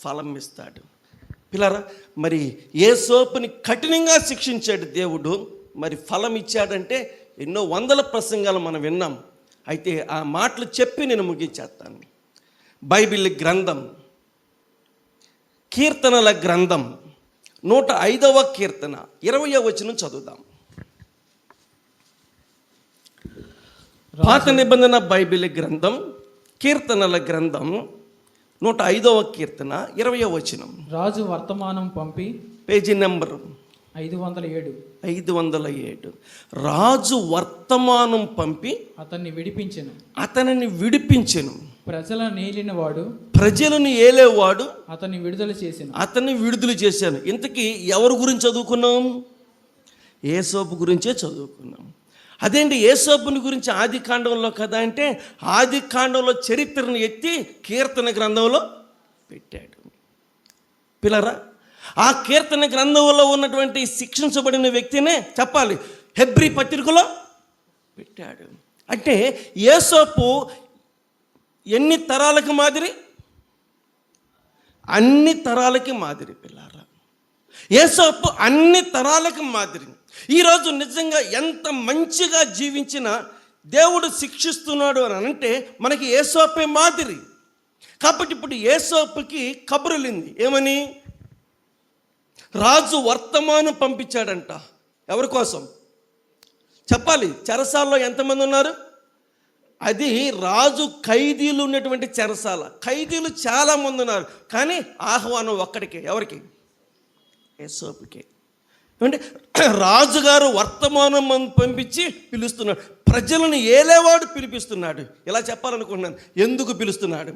ఫలం ఇస్తాడు పిల్లరా. మరి యేసోపుని కఠినంగా శిక్షించాడు దేవుడు, మరి ఫలం ఇచ్చాడంటే ఎన్నో వందల ప్రసంగాలు మనం విన్నాం. అయితే ఆ మాటలు చెప్పి నేను ముగించేస్తాను. బైబిల్ గ్రంథం, కీర్తనల గ్రంథం 105వ కీర్తన 20వ వచనం చదువుదాం. పాత నిబంధన బైబిల్ గ్రంథం, కీర్తనల గ్రంథం 105వ కీర్తన 20వ వచనం. రాజు వర్తమానం పంపి, పేజీ నెంబర్ 507. రాజు వర్తమానం పంపి అతనిని విడిపించెను. ప్రజలను ఏలేవాడు అతన్ని విడుదల చేశాను. ఇంతకీ ఎవరి గురించి చదువుకున్నాం? యేసోపు గురించే చదువుకున్నాం. అదేంటి యేసోపుని గురించి ఆది కాండంలో కదా అంటే, ఆది కాండంలో చరిత్రను ఎత్తి కీర్తన గ్రంథంలో పెట్టాడు పిల్లరా. ఆ కీర్తన గ్రంథంలో ఉన్నటువంటి శిక్షించబడిన వ్యక్తినే చెప్పాలి హెబ్రీ పత్రికలో పెట్టాడు. అంటే యేసోపు ఎన్ని తరాలకు మాదిరి? అన్ని తరాలకి మాదిరి పిల్లారా. యేసోపు అన్ని తరాలకు మాదిరి. ఈరోజు నిజంగా ఎంత మంచిగా జీవించినా దేవుడు శిక్షిస్తున్నాడు అని అంటే మనకి యేసోపే మాదిరి. కాబట్టి ఇప్పుడు యేసోపుకి కబురులింది ఏమని? రాజు వర్తమానం పంపించాడంట. ఎవరి కోసం చెప్పాలి? చెరసాలలో ఎంతమంది ఉన్నారు? అది రాజు ఖైదీలు ఉన్నటువంటి చెరసాల. ఖైదీలు చాలామంది ఉన్నారు, కానీ ఆహ్వానం ఒక్కడికే. ఎవరికి? యేసోపుకే. ఏమంటే రాజుగారు వర్తమానం పంపించి పిలుస్తున్నాడు. ప్రజలను ఏలేవాడు పిలిపిస్తున్నాడు. ఇలా చెప్పాలనుకుంటున్నాను. ఎందుకు పిలుస్తున్నాడు?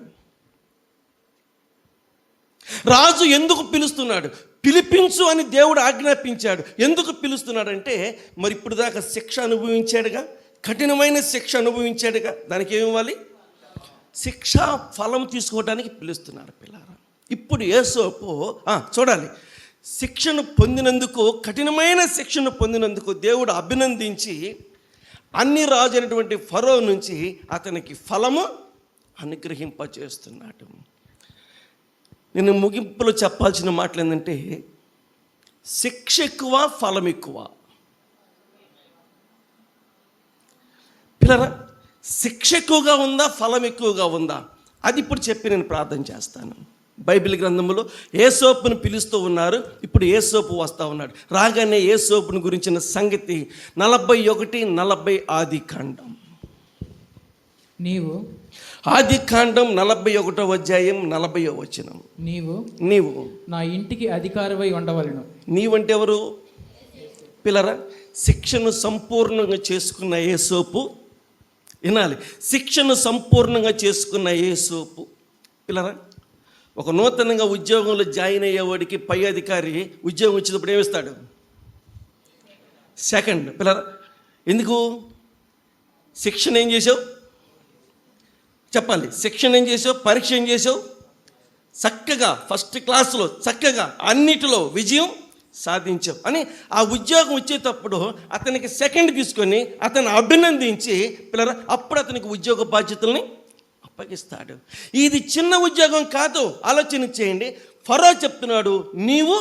రాజు ఎందుకు పిలుస్తున్నాడు? పిలిపించు అని దేవుడు ఆజ్ఞాపించాడు. ఎందుకు పిలుస్తున్నాడంటే, మరి ఇప్పుడు దాకా శిక్ష అనుభవించాడుగా, కఠినమైన శిక్ష అనుభవించాడుగా, దానికి ఏమి ఇవ్వాలి? శిక్ష ఫలం తీసుకోవడానికి పిలుస్తున్నారు పిల్లారా. ఇప్పుడు యేసోపు చూడాలి, శిక్షను పొందినందుకు, కఠినమైన శిక్షను పొందినందుకు దేవుడు అభినందించి అన్ని రాజు అయినటువంటి ఫరో నుంచి అతనికి ఫలము అనుగ్రహింపచేస్తున్నాడు. నేను ముగింపులో చెప్పాల్సిన మాటలు ఏంటంటే, శిక్ష ఎక్కువ, ఫలం ఎక్కువ పిల్లరా. శిక్ష ఎక్కువగా ఉందా, ఫలం ఎక్కువగా ఉందా? అది ఇప్పుడు చెప్పి నేను ప్రార్థన చేస్తాను. బైబిల్ గ్రంథంలో యేసోపును పిలుస్తూ ఉన్నారు. ఇప్పుడు యేసోపు వస్తూ ఉన్నాడు. రాగానే యేసోపుని గురించిన సంగతి 41-40 ఆది కాండం. ఆది కాండం 41వ అధ్యాయం 40వ వచనం. నీవు నా ఇంటికి అధికారివై ఉండవలెను. నీవంటే ఎవరు పిల్లరా? శిక్షను సంపూర్ణంగా చేసుకున్న యేసోపు. వినాలి, శిక్షను సంపూర్ణంగా చేసుకున్న యేసోపు పిల్లరా. ఒక నూతనంగా ఉద్యోగంలో జాయిన్ అయ్యేవాడికి పై అధికారి ఉద్యోగం వచ్చినప్పుడు ఏమిస్తాడు? సెకండ్ పిల్లరా. ఎందుకు? శిక్షణ ఏం చేసావు చెప్పాలి. శిక్షణ ఏం చేసావు, పరీక్ష ఏం చేసావు, చక్కగా ఫస్ట్ క్లాస్లో చక్కగా అన్నిటిలో విజయం సాధించావు అని ఆ ఉద్యోగం వచ్చేటప్పుడు అతనికి సెకండ్ తీసుకొని అతను అభినందించి పిల్లరా అప్పుడు అతనికి ఉద్యోగ బాధ్యతల్ని అప్పగిస్తాడు. ఇది చిన్న ఉద్యోగం కాదు. ఆలోచన చేయండి. ఫరో చెప్తున్నాడు, నీవు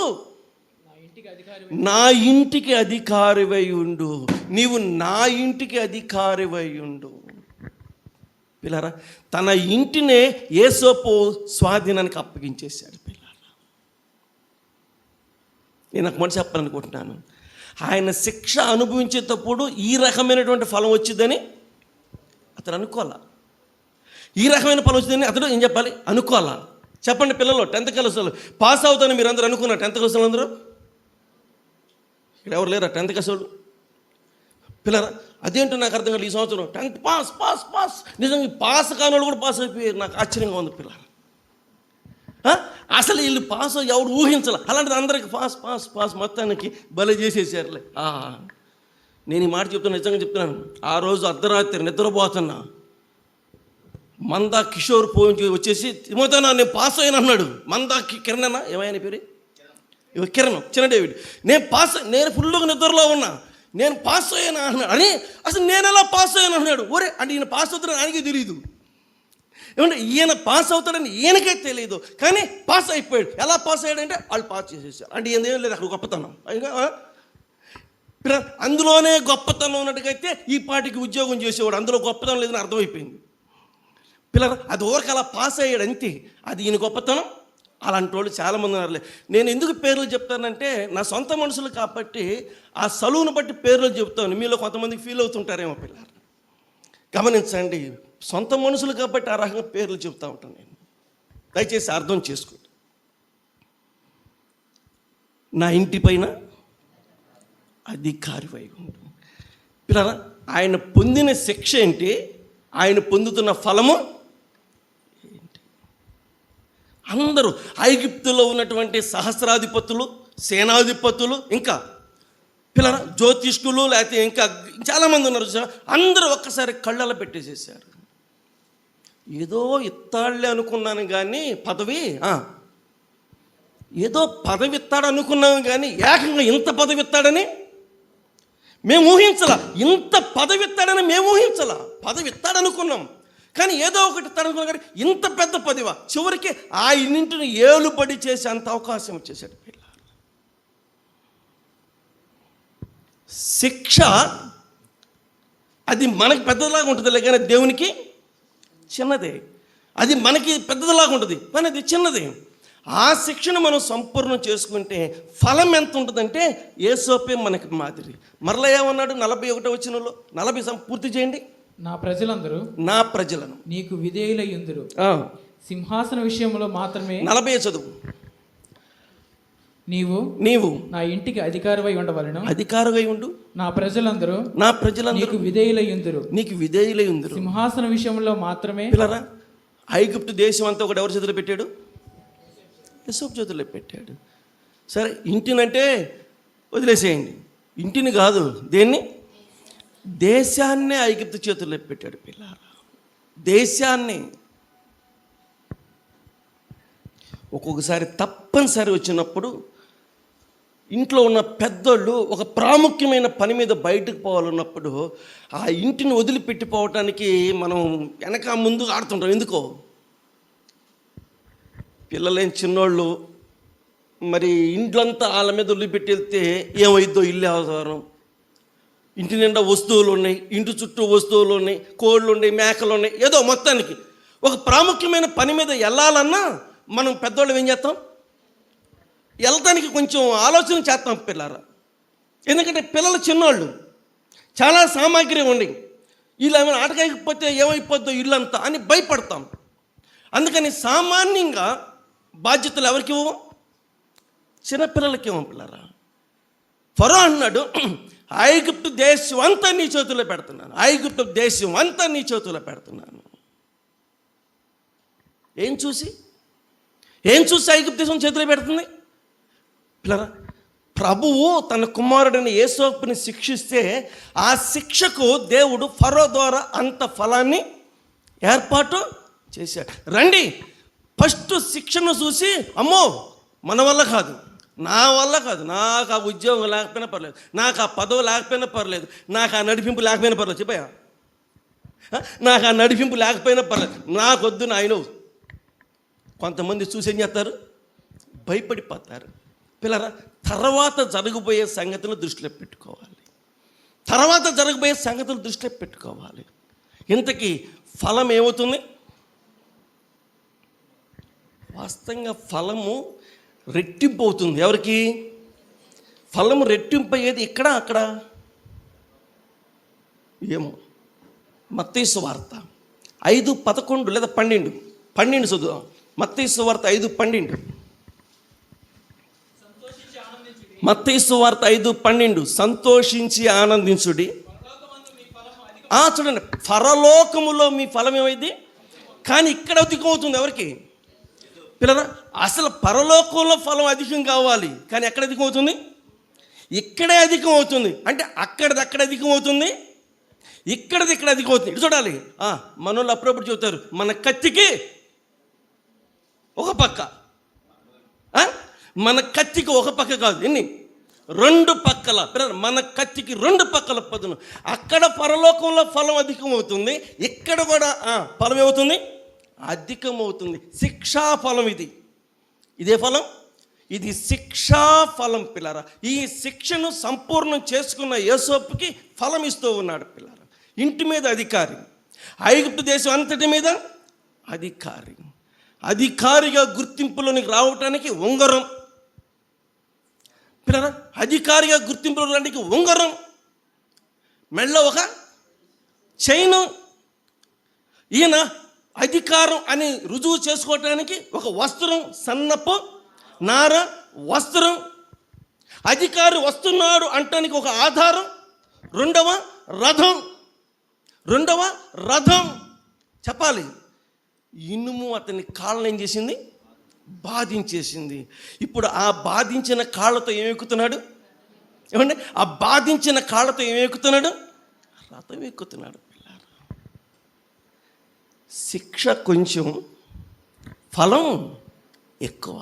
నా ఇంటికి అధికారివై ఉండు, నీవు నా ఇంటికి అధికారివై ఉండు. పిల్లరా తన ఇంటినే యోసేపు స్వాధీనానికి అప్పగించేశాడు. పిల్లరా నేను నాకు మనసు చెప్పాలనుకుంటున్నాను, ఆయన శిక్ష అనుభవించేటప్పుడు ఈ రకమైనటువంటి ఫలం వచ్చిందని అతను అనుకోవాలా. ఈ రకమైన ఫలం వచ్చిందని అతడు ఏం చెప్పాలి, అనుకోవాలా. చెప్పండి పిల్లలు, 10th క్లాస్ పాస్ అవుతాను మీరు అందరూ అనుకున్నారు? 10th క్లాస్ అందరూ ఇక్కడ ఎవరు లేరా 10th క్లాస్ వాళ్ళు? పిల్లరా అదేంటో నాకు అర్థం కాదు. ఈ సంవత్సరం 10th పాస్ పాస్ పాస్ నిజంగా పాస్ కాని వాళ్ళు కూడా పాస్ అయిపోయారు. నాకు ఆశ్చర్యంగా ఉంది పిల్లలు. అసలు వీళ్ళు పాస్ ఎవరు ఊహించాల, అలాంటిది అందరికి పాస్ పాస్ పాస్ మొత్తానికి భలే చేసేసారులే. నేను ఈ మాట చెప్తున్నా, నిజంగా చెప్తున్నాను. ఆ రోజు అర్ధరాత్రి నిద్రపోతున్నా, మందా కిషోర్ పోయి వచ్చేసి తిమోతేనా నేను పాస్ అయ్యాను అన్నాడు. మందా కిరణ్ అన్న ఏమైనా పేరు కిరణ్ చిన్న డేవిడ్, నేను ఫుల్గా నిద్రలో ఉన్నా, నేను పాస్ అయ్యాను అన్నాడు. అని అసలు నేను ఎలా పాస్ అయ్యాను అన్నాడు. ఒరే అంటే ఈయన పాస్ అవుతాడని ఆయనకే తెలియదు. ఏమంటే ఈయన పాస్ అవుతాడని ఈయనకే తెలియదు, కానీ పాస్ అయిపోయాడు. ఎలా పాస్ అయ్యాడంటే వాళ్ళు పాస్ చేసేసారు. అంటే ఏం లేదు అక్కడ గొప్పతనం. అందులోనే గొప్పతనం ఉన్నట్టుగైతే ఈ పాటికి ఉద్యోగం చేసేవాడు. అందులో గొప్పతనం లేదని అర్థమైపోయింది. పిల్లలు అది ఊరికి అలా పాస్ అయ్యాడు అంతే, అది ఈయన గొప్పతనం. అలాంటి వాళ్ళు చాలామంది ఉన్నారులే. నేను ఎందుకు పేర్లు చెప్తానంటే నా సొంత మనుషులు కాబట్టి ఆ సలువును బట్టి పేర్లు చెప్తాను. మీలో కొంతమందికి ఫీల్ అవుతుంటారేమో. పిల్లలు గమనించండి, సొంత మనుషులు కాబట్టి ఆ రకంగా పేర్లు చెప్తూ ఉంటాను నేను. దయచేసి అర్థం చేసుకోండి. నా ఇంటి పైన అధికారివై ఉండు. పిల్లరా ఆయన పొందిన శిక్ష ఏంటి, ఆయన పొందుతున్న ఫలము ఏంటి? అందరూ ఐగుప్తులో ఉన్నటువంటి సహస్రాధిపతులు, సేనాధిపతులు, ఇంకా పిల్లరా జ్యోతిష్కులు, లేకపోతే ఇంకా చాలామంది ఉన్నారు. అందరూ ఒక్కసారి కళ్ళలో పెట్టేసేసారు. ఏదో ఇస్తాడులే అనుకున్నాను కానీ పదవి, ఏదో పదవి ఇస్తాడు అనుకున్నాము కానీ ఏకంగా ఇంత పదవి ఇస్తాడని మేము ఊహించాల. ఇంత పదవి ఇస్తాడని మేము ఊహించాల. పదవి ఇస్తాడనుకున్నాం కానీ ఏదో ఒకటి ఇస్తాడనుకున్నాం కానీ ఇంత పెద్ద పదవి. చివరికి ఆ ఇంటిని ఏలుబడి చేసే అంత అవకాశం వచ్చేసాడు. పిల్ల శిక్ష అది మనకి పెద్దలాగా ఉంటుందిలే కానీ దేవునికి చిన్నదే. అది మనకి పెద్దదిలాగా ఉంటుంది కానీ అది చిన్నదే. ఆ శిక్షను మనం సంపూర్ణం చేసుకుంటే ఫలం ఎంత ఉంటుందంటే యేసోపే మనకి మాదిరి. మరలా ఏమన్నాడు 41వ వచనంలో, 40 పూర్తి చేయండి. నా ప్రజలను నీకు విధేయులయ్యుందురు, సింహాసన విషయంలో మాత్రమే 40 చదువు. నీవు నా ఇంటికి అధికారివై ఉండవలెను, అధికారివై ఉండు. నా ప్రజలందరూ నీకు విధేయులయ్యుందురు, సింహాసన విషయంలో మాత్రమే. పిల్లరా ఐగుప్తు దేశం అంతా ఒకటి ఎవరి చేతిలో పెట్టాడు? యోసేపు చేతిలో పెట్టాడు. సరే ఇంటినంటే వదిలేసేయండి, ఇంటిని కాదు దేన్ని, దేశాన్నే ఐగుప్తు చేతుల్లో పెట్టాడు. పిల్లరా దేశాన్ని. ఒక్కొక్కసారి తప్పనిసరి వచ్చినప్పుడు ఇంట్లో ఉన్న పెద్దోళ్ళు ఒక ప్రాముఖ్యమైన పని మీద బయటకు పోవాలన్నప్పుడు ఆ ఇంటిని వదిలిపెట్టిపోవటానికి మనం వెనక ముందు ఆడుతుంటాం. ఎందుకో పిల్లలేని చిన్నోళ్ళు మరి ఇంట్లంతా వాళ్ళ మీద వదిలిపెట్టి వెళ్తే ఏమైద్దో, ఇల్లు అవసరం, ఇంటి నిండా వస్తువులు ఉన్నాయి, ఇంటి చుట్టూ వస్తువులు ఉన్నాయి, కోళ్ళు ఉన్నాయి, మేకలు ఉన్నాయి, ఏదో మొత్తానికి ఒక ప్రాముఖ్యమైన పని మీద వెళ్ళాలన్నా మనం పెద్దవాళ్ళు ఏం చేస్తాం, వెళ్తానికి కొంచెం ఆలోచన చేస్తాం పిల్లరా. ఎందుకంటే పిల్లలు చిన్నోళ్ళు, చాలా సామాగ్రి ఉండి వీళ్ళు ఏమైనా ఆటకాయకపోతే ఏమైపోద్దో ఇల్లంతా అని భయపడతాం. అందుకని సామాన్యంగా బాధ్యతలు ఎవరికి ఇవ్వం? చిన్నపిల్లలకి ఇవ్వం. పిల్లరా ఫరో అన్నాడు, ఐగుప్తు దేశం అంతా నీ చేతుల్లో పెడుతున్నాను, ఐగుప్తు దేశం అంతా నీ చేతుల్లో పెడుతున్నాను. ఏం చూసి ఐగుప్తు దేశం చేతిలో పెడుతుంది? పిల్లరా ప్రభువు తన కుమారుడిని యేసోపుని శిక్షిస్తే ఆ శిక్షకు దేవుడు ఫరో ద్వారా అంత ఫలాన్ని ఏర్పాటు చేశాడు. రండి, ఫస్ట్ శిక్షను చూసి అమ్మో మన వల్ల కాదు, నా వల్ల కాదు, నాకు ఆ ఉద్యోగం లేకపోయినా పర్లేదు, నాకు ఆ పదవి లేకపోయినా పర్లేదు, నాకు ఆ నడిపింపు లేకపోయినా పర్లేదు, చెప్పాయా, నాకు ఆ నడిపింపు లేకపోయినా పర్లేదు, నాకొద్దు నాయన. కొంతమంది చూసి ఏం చేస్తారు, భయపడిపోతారు. పిల్లరా, తర్వాత జరగబోయే సంగతులు దృష్టిలో పెట్టుకోవాలి. తర్వాత జరగబోయే సంగతులు దృష్టిలో పెట్టుకోవాలి. ఇంతకీ ఫలం ఏమవుతుంది? వాస్తవంగా ఫలము రెట్టింపు అవుతుంది. ఎవరికి? ఫలము రెట్టింపు అయ్యేది ఇక్కడ అక్కడ ఏమో. మత్తయి సువార్త 5:11 లేదా 12 చదువు. మత్తయి సువార్త 5:12. మత్తయి సువార్త 5:12. సంతోషించి ఆనందించుడి. చూడండి, పరలోకములో మీ ఫలం ఏమైంది, కానీ ఇక్కడ అధికమవుతుంది. ఎవరికి? పిల్లరా, అసలు పరలోకంలో ఫలం అధికం కావాలి, కానీ ఎక్కడ అధికం అవుతుంది? ఇక్కడే అధికం అవుతుంది. అంటే అక్కడిది అక్కడ అధికం అవుతుంది, ఇక్కడిది ఇక్కడ అధికం అవుతుంది. ఇటు చూడాలి. మనోళ్ళు అప్పుడప్పుడు చెబుతారు, మన కత్తికి ఒక పక్క, మన కత్తికి ఒక పక్క కాదు, ఎన్ని 2 పక్కల. మన కత్తికి 2 పక్కల పదును. అక్కడ పరలోకంలో ఫలం అధికం అవుతుంది, ఇక్కడ కూడా ఫలం ఏమవుతుంది? అధికమవుతుంది. శిక్షా ఫలం ఇది. ఇదే ఫలం, ఇది శిక్షా ఫలం. పిల్లరా, ఈ శిక్షను సంపూర్ణం చేసుకున్న యేసోపుకి ఫలం ఇస్తూ ఉన్నాడు. పిల్లరా, ఇంటి మీద అధికారి, ఐగుప్తు దేశం అంతటి మీద అధికారి, అధికారిగా గుర్తింపులోనికి రావటానికి ఉంగరం. పిల్లరా, అధికారిగా గుర్తింపులో రావడానికి ఉంగరం, మెళ్ళ ఒక చైను. ఈయన అధికారం అని రుజువు చేసుకోవటానికి ఒక వస్త్రం, సన్నపు నార వస్త్రం. అధికారి వస్తున్నాడు అంటానికి ఒక ఆధారం, రెండవ రథం చెప్పాలి. ఇనుము అతని కాళ్ళని ఏం చేసింది? బాధించేసింది. ఇప్పుడు ఆ బాధించిన కాళ్ళతో ఏమెక్కుతున్నాడు? ఏమండి, ఆ బాధించిన కాళ్ళతో ఏమెక్కుతున్నాడు? రథం ఎక్కుతున్నాడు. శిక్ష కొంచెం, ఫలం ఎక్కువ.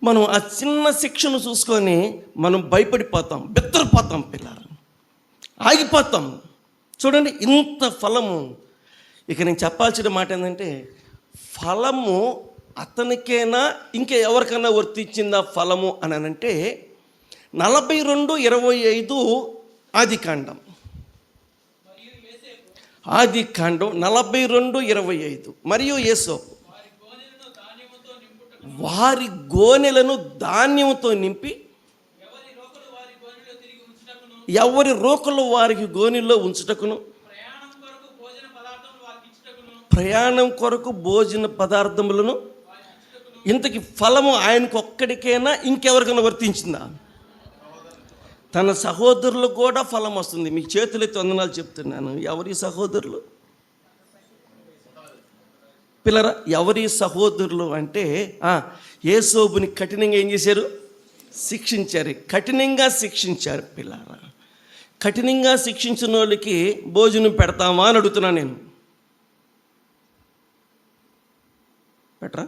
మనం ఆ చిన్న శిక్షను చూసుకొని మనం భయపడిపోతాం, బెత్తరపోతాం, పిల్లలు ఆగిపోతాం. చూడండి, ఇంత ఫలము. ఇక నేను చెప్పాల్సిన మాట ఏంటంటే, ఫలము అతనికైనా ఇంకా ఎవరికైనా వర్తించిందా ఫలము అని అంటే 42:25 ఆదికాండం 42:25. మరియు యేసోపు వారి గోనెలను ధాన్యముతో నింపి ఎవరి రోకలు వారికి గోనెల్లో ఉంచుటకును, ప్రయాణం కొరకు భోజన పదార్థములను. ఇంతకి ఫలము ఆయనకు ఒక్కడికైనా ఇంకెవరికైనా వర్తించిందా? తన సహోదరులకు కూడా ఫలం వస్తుంది. మీ చేతులెత్తి వందనాలు చెప్తున్నాను. ఎవరి సహోదరులు? పిల్లరా, ఎవరి సహోదరులు అంటే యేసోబుని కఠినంగా ఏం చేశారు? శిక్షించారు. కఠినంగా శిక్షించారు. పిల్లరా, కఠినంగా శిక్షించిన వాళ్ళకి భోజనం పెడతామా అని అడుగుతున్నాను నేను. పెట్టరా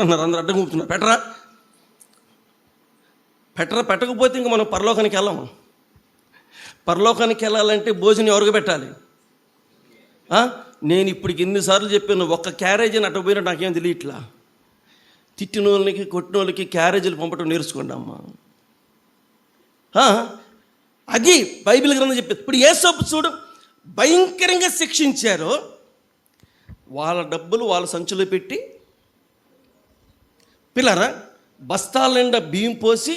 అన్నారు. అందరూ అడ్డం కూర్చున్నారు. పెట్టకపోతే ఇంక మనం పరలోకానికి వెళ్ళాము. పరలోకానికి వెళ్ళాలంటే భోజనం ఎవరికి పెట్టాలి? నేను ఇప్పటికి ఎన్నిసార్లు చెప్పాను, ఒక్క క్యారేజీని అటు పోయినా నాకేం తెలియట్లా. తిట్టిన వాళ్ళకి, కొట్టిన వాళ్ళకి క్యారేజీలు పంపటం నేర్చుకోండి అమ్మా. అది బైబిల్ గ్రంథం చెప్పేది. ఇప్పుడు యేసోపు చూడు, భయంకరంగా శిక్షించారు. వాళ్ళ డబ్బులు వాళ్ళ సంచులో పెట్టి, పిల్లరా, బస్తాల నిండా బియ్యం పోసి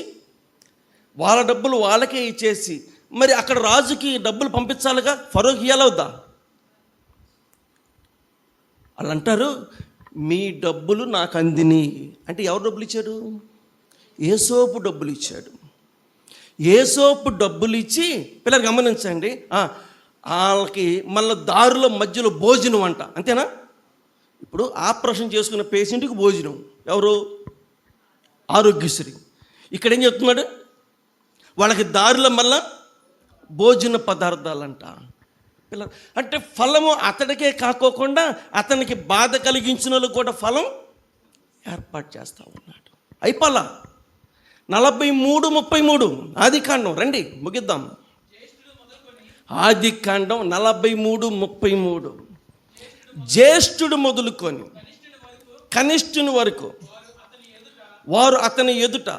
వాళ్ళ డబ్బులు వాళ్ళకే ఇచ్చేసి, మరి అక్కడ రాజుకి డబ్బులు పంపించాలిగా, ఫరోకి ఇయ్యాలవుద్దా? వాళ్ళు అంటారు, మీ డబ్బులు నాకు అందిని అంటే ఎవరు డబ్బులు ఇచ్చాడు? యేసోపు డబ్బులు ఇచ్చాడు. యేసోపు డబ్బులు ఇచ్చి, పిల్లలు గమనించండి, వాళ్ళకి మళ్ళీ దారుల మధ్యలో భోజనం అంట. అంతేనా? ఇప్పుడు ఆపరేషన్ చేసుకున్న పేషెంట్కి భోజనం ఎవరు? ఆరోగ్యశ్రీ. ఇక్కడ ఏం చెప్తున్నాడు? వాళ్ళకి దారిలో మళ్ళా భోజన పదార్థాలంట. పిల్లలు అంటే ఫలము అతడికే కాకోకుండా అతనికి బాధ కలిగించిన వాళ్ళు కూడా ఫలం ఏర్పాటు చేస్తూ ఉన్నాడు. అయిపోలా 43:33 ఆదికాండం. రండి ముగిద్దాం. ఆదికాండం 43:33. జ్యేష్ఠుడు మొదలుకొని కనిష్ఠుని వరకు వారు అతని ఎదుట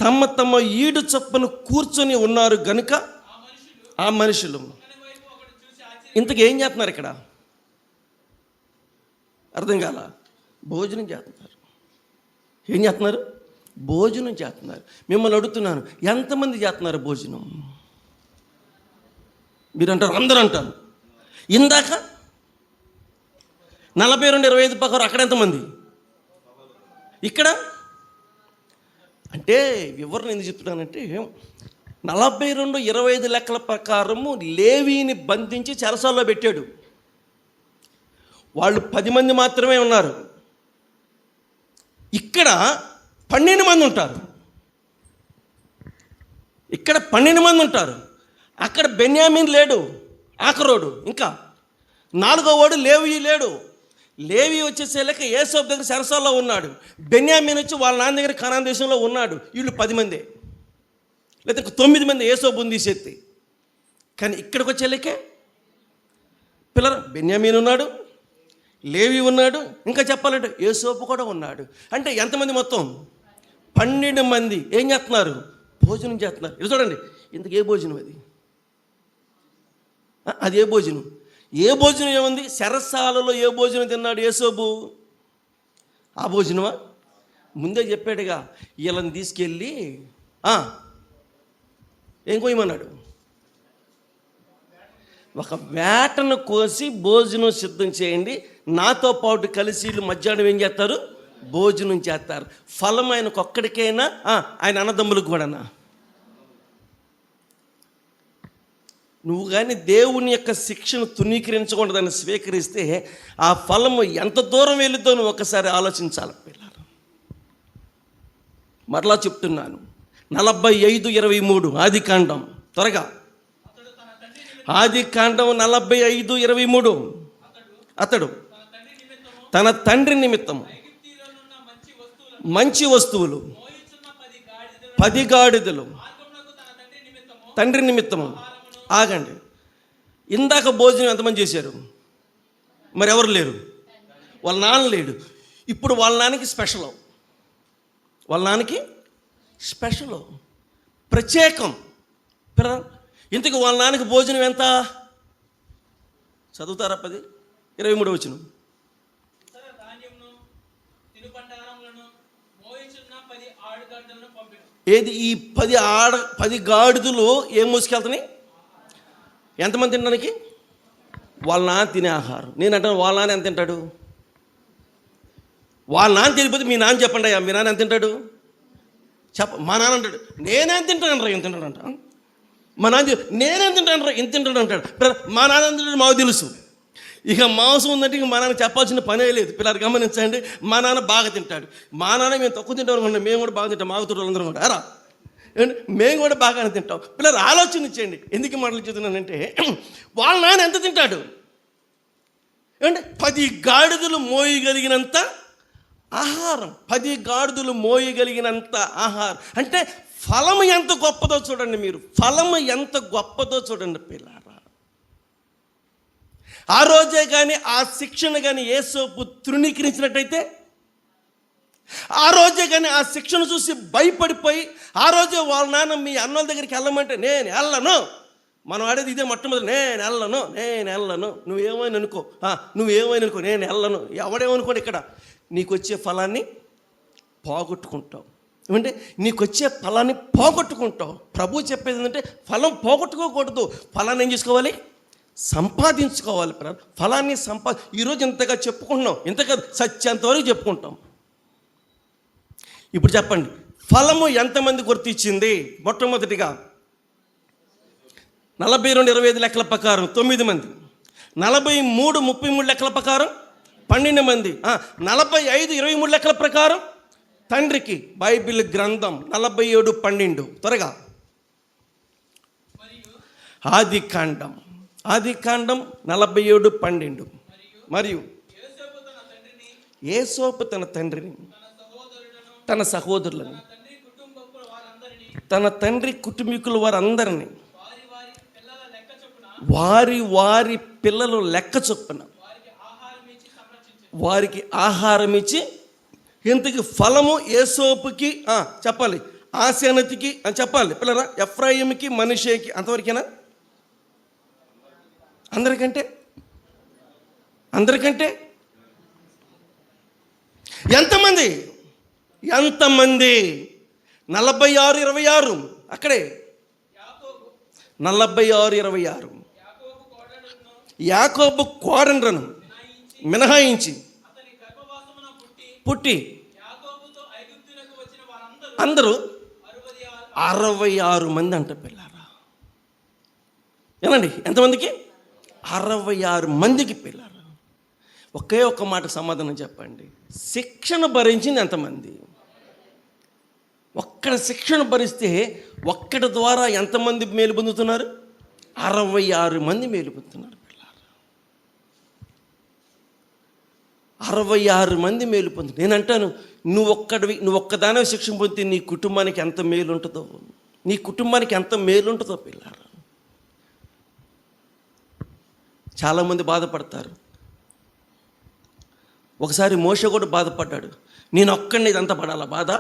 తమ తమ ఈడు చొప్పున కూర్చొని ఉన్నారు గనుక ఆ మనుషులు ఇంతకు ఏం చేస్తున్నారు? ఇక్కడ అర్థం కాల. భోజనం చేస్తున్నారు. ఏం చేస్తున్నారు? భోజనం చేస్తున్నారు. మిమ్మల్ని అడుగుతున్నాను, ఎంతమంది చేస్తున్నారు భోజనం? మీరు అంటారు, అందరూ అంటారు. ఇందాక 42:25 ప్రకారం అక్కడ ఎంతమంది? ఇక్కడ అంటే వివరణ ఎందుకు చెప్తున్నానంటే 42:25 లెక్కల ప్రకారము లేవీని బంధించి చెరసాల్లో పెట్టాడు. వాళ్ళు 10 మంది మాత్రమే ఉన్నారు. ఇక్కడ 12 మంది ఉంటారు. ఇక్కడ 12 మంది ఉంటారు. అక్కడ బెన్యామీన్ లేడు, ఆఖరోడు. ఇంకా 4వ వాడు లేవి లేడు. లేవి వచ్చేసేలేక యేసోబు దగ్గర చెరసాల్లో ఉన్నాడు. బెన్యామీన్ వచ్చి వాళ్ళ నాన్న దగ్గర కనాన్ దేశంలో ఉన్నాడు. వీళ్ళు 10 మందే, లేదా 9 మంది యేసోబుని తీసేత్తి. కానీ ఇక్కడికి వచ్చేలేకే పిల్లలు బెన్యామీన్ ఉన్నాడు, లేవి ఉన్నాడు, ఇంకా చెప్పాలంటే యేసోబు కూడా ఉన్నాడు. అంటే ఎంతమంది? మొత్తం 12 మంది ఏం చేస్తున్నారు? భోజనం చేస్తున్నారు. ఇది చూడండి, ఇంతకు ఏ భోజనం అది? అది ఏ భోజనం? ఏ భోజనం ఏముంది? చెరసాలలో ఏ భోజనం తిన్నాడు యేసోబు? ఆ భోజనమా? ముందే చెప్పాడుగా, వీళ్ళని తీసుకెళ్ళి ఏం కోయమన్నాడు? ఒక వేటను కోసి భోజనం సిద్ధం చేయండి, నాతో పాటు కలిసి వీళ్ళు మధ్యాహ్నం ఏం చేస్తారు? భోజనం చేస్తారు. ఫలం ఆయనకు ఒక్కడికైనా, ఆయన అన్నదమ్ములకు కూడానా? నువ్వు కానీ దేవుని యొక్క శిక్షను తునీకరించకుండా దాన్ని స్వీకరిస్తే ఆ ఫలము ఎంత దూరం వెళ్ళిద్దో నువ్వు ఒకసారి ఆలోచించాలి పిల్లలు. మరలా చెప్తున్నాను, 45:23 ఆదికాండం. త్వరగా ఆదికాండం 45:23. అతడు తన తండ్రి నిమిత్తము మంచి వస్తువులు 10 గాడిదలు తండ్రి నిమిత్తము. ఆగండి, ఇందాక భోజనం ఎంతమంది చేశారు? మరి ఎవరు లేరు? వాళ్ళ నాన్న లేడు. ఇప్పుడు వాళ్ళ నాన్నకి స్పెషల్, వాళ్ళ నాన్నకి స్పెషల్, ప్రత్యేకం. ఇంతకు వాళ్ళ నాన్నకి భోజనం ఎంత? చదువుతారా? 10:23 వచనం. ఏది? ఈ 10 గాడిదలు ఏం మోసుకెళ్తున్నాయి? ఎంతమంది తినడానికి? వాళ్ళ నాన్న తినే ఆహారం. నేను అంటాను, వాళ్ళ నాన్న ఎంత తింటాడు? వాళ్ళ నాన్న తెలియకపోతే మీ నాన్న చెప్పండి అయ్యా, మీ నాన్న ఎంత తింటాడు? మా నాన్న అంటాడు, నేనేం తింటాను రా, ఎంత తింటాడు అంట. మా నాన్న నేనేం తింటాను రా, ఎంత తింటాడు అంటాడు. మా నాన్న ఎంత తింటాడు మాకు తెలుసు. ఇక మాంసం ఉందంటే ఇక మా నాన్న చెప్పాల్సిన పనే లేదు. పిల్లలు గమనించండి, మా నాన్న బాగా తింటాడు. మా నాన్న మేము తక్కువ తింటాం అనుకోండి, మేము కూడా బాగా తింటాం. మాకు తోటలందరూ కూడా అరా మేము కూడా బాగానే తింటాం. పిల్లలు ఆలోచించండి. ఎందుకు మాటలు చెప్తున్నానంటే, వాళ్ళ నాన్న ఎంత తింటాడు అంటే 10 గాడిదలు మోయగలిగినంత ఆహారం. 10 గాడిదలు మోయగలిగినంత ఆహారం అంటే ఫలము ఎంత గొప్పదో చూడండి. మీరు ఫలము ఎంత గొప్పదో చూడండి పిల్లారా. ఆ రోజే కానీ ఆ శిక్షణ కానీ యేసోబు తృణీకరించినట్టయితే, ఆ రోజే కానీ ఆ శిక్షణ చూసి భయపడిపోయి, ఆ రోజే వాళ్ళ నాన్న మీ అన్నోళ్ళ దగ్గరికి వెళ్ళమంటే నేను వెళ్ళను, మనం ఆడేది ఇదే మొట్టమొదటి, నేను వెళ్ళను, నువ్వేమైనా అనుకో, నేను వెళ్ళను. ఎవడేమనుకోండి, ఇక్కడ నీకు వచ్చే ఫలాన్ని పోగొట్టుకుంటావు. ఏమంటే నీకు వచ్చే ఫలాన్ని పోగొట్టుకుంటావు. ప్రభు చెప్పేది ఏంటంటే ఫలం పోగొట్టుకోకూడదు, ఫలాన్ని ఏం చేసుకోవాలి? సంపాదించుకోవాలి. ఫలాన్ని ఈరోజు ఇంతగా చెప్పుకుంటున్నాం, ఇంతగా సత్యంతవరకు చెప్పుకుంటాం. ఇప్పుడు చెప్పండి, ఫలము ఎంతమంది గుర్తించింది? మొట్టమొదటిగా 42:25 లెక్కల ప్రకారం 9 మంది, 43:33 లెక్కల ప్రకారం 12 మంది, 45:23 లెక్కల ప్రకారం తండ్రికి బైబిల్ గ్రంథం 47:12 త్వరగా. ఆది కాండం 47:12. మరియు యేసోపు తన తండ్రిని, తన సహోదరులను, తన తండ్రి కుటుంబీకులు వారందరినీ వారి వారి పిల్లలు లెక్క చొప్పున వారికి ఆహారం ఇచ్చి, ఇంతకి ఫలము యేసోపుకి చెప్పాలి, ఆసేనతికి అని చెప్పాలి పిల్లరా, ఎఫ్రాయిముకి, మనష్షేకి, అంతవరకేనా? అందరికంటే ఎంతమంది 46:26 అక్కడే 46:26. యాకోబు కోడండ్రను మినహాయించి పుట్టి అందరూ 66 మంది అంట పిల్లారా. ఏమండి ఎంతమందికి? 66 మందికి పిల్లారా. ఒకే ఒక్క మాట సమాధానం చెప్పండి. శిక్షణ భరించింది ఎంతమంది? ఒక్కడ శిక్షణ భరిస్తే ఒక్కడి ద్వారా ఎంతమంది మేలు పొందుతున్నారు? 66 మంది మేలు పొందుతున్నారు పిల్లారా. 66 మంది మేలు పొందుతున్నారు. నేను అంటాను, నువ్వు ఒక్కదానివే శిక్షణ పొందితే నీ కుటుంబానికి ఎంత మేలు ఉంటుందో, నీ కుటుంబానికి ఎంత మేలు ఉంటుందో పిల్లారా. చాలామంది బాధపడతారు. ఒకసారి మోషే కూడా బాధపడ్డాడు. నేను ఒక్కడిని ఇదంతా పడాలా బాధ?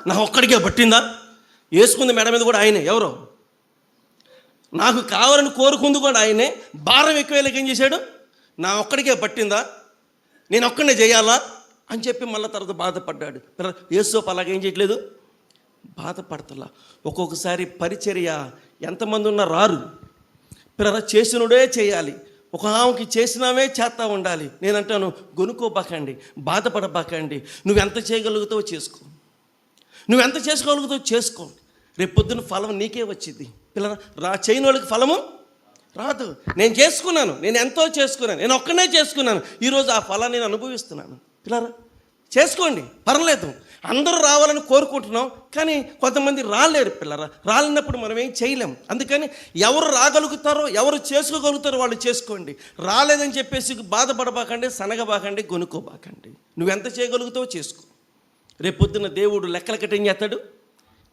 నా ఒక్కడికే పట్టిందా? వేసుకుంది మెడ మీద కూడా ఆయనే. ఎవరో నాకు కావాలని కోరుకుంది కూడా ఆయనే. భారం ఎక్కువేళ్ళకి ఏం చేశాడు? నా ఒక్కడికే పట్టిందా, నేను ఒక్కడినే చేయాలా అని చెప్పి మళ్ళీ తర్వాత బాధపడ్డాడు. యేసోపు అలాగేం చేయట్లేదు, బాధపడతలా. ఒక్కొక్కసారి పరిచర్య ఎంతమంది ఉన్నా రారు పిల్లరా. చేసినోడే చేయాలి. ఒక ఆమెకి చేసినామే చేస్తూ ఉండాలి. నేనంటాను, గొనుక్కోబాకండి, బాధపడబాకండి. నువ్వెంత చేయగలుగుతావో చేసుకో, నువ్వెంత చేసుకోగలుగుతావో చేసుకో. రేపు పొద్దున్న ఫలం నీకే వచ్చింది పిల్లరా. చేయని వాళ్ళకి ఫలము రాదు. నేను చేసుకున్నాను, నేను ఎంతో చేసుకున్నాను, నేను ఒక్కనే చేసుకున్నాను. ఈరోజు ఆ ఫలాన్ని నేను అనుభవిస్తున్నాను పిల్లరా. చేసుకోండి, పర్లేదు. అందరూ రావాలని కోరుకుంటున్నాం, కానీ కొంతమంది రాలేరు పిల్లరా. రాలినప్పుడు మనం ఏం చేయలేం. అందుకని ఎవరు రాగలుగుతారో, ఎవరు చేసుకోగలుగుతారో వాళ్ళు చేసుకోండి. రాలేదని చెప్పేసి బాధపడబాకండి, సనగబాకండి, గొనుక్కోబాకండి. నువ్వెంత చేయగలుగుతావో చేసుకో. రేపొద్దున దేవుడు లెక్కల కట్టి ఏం చేస్తాడు?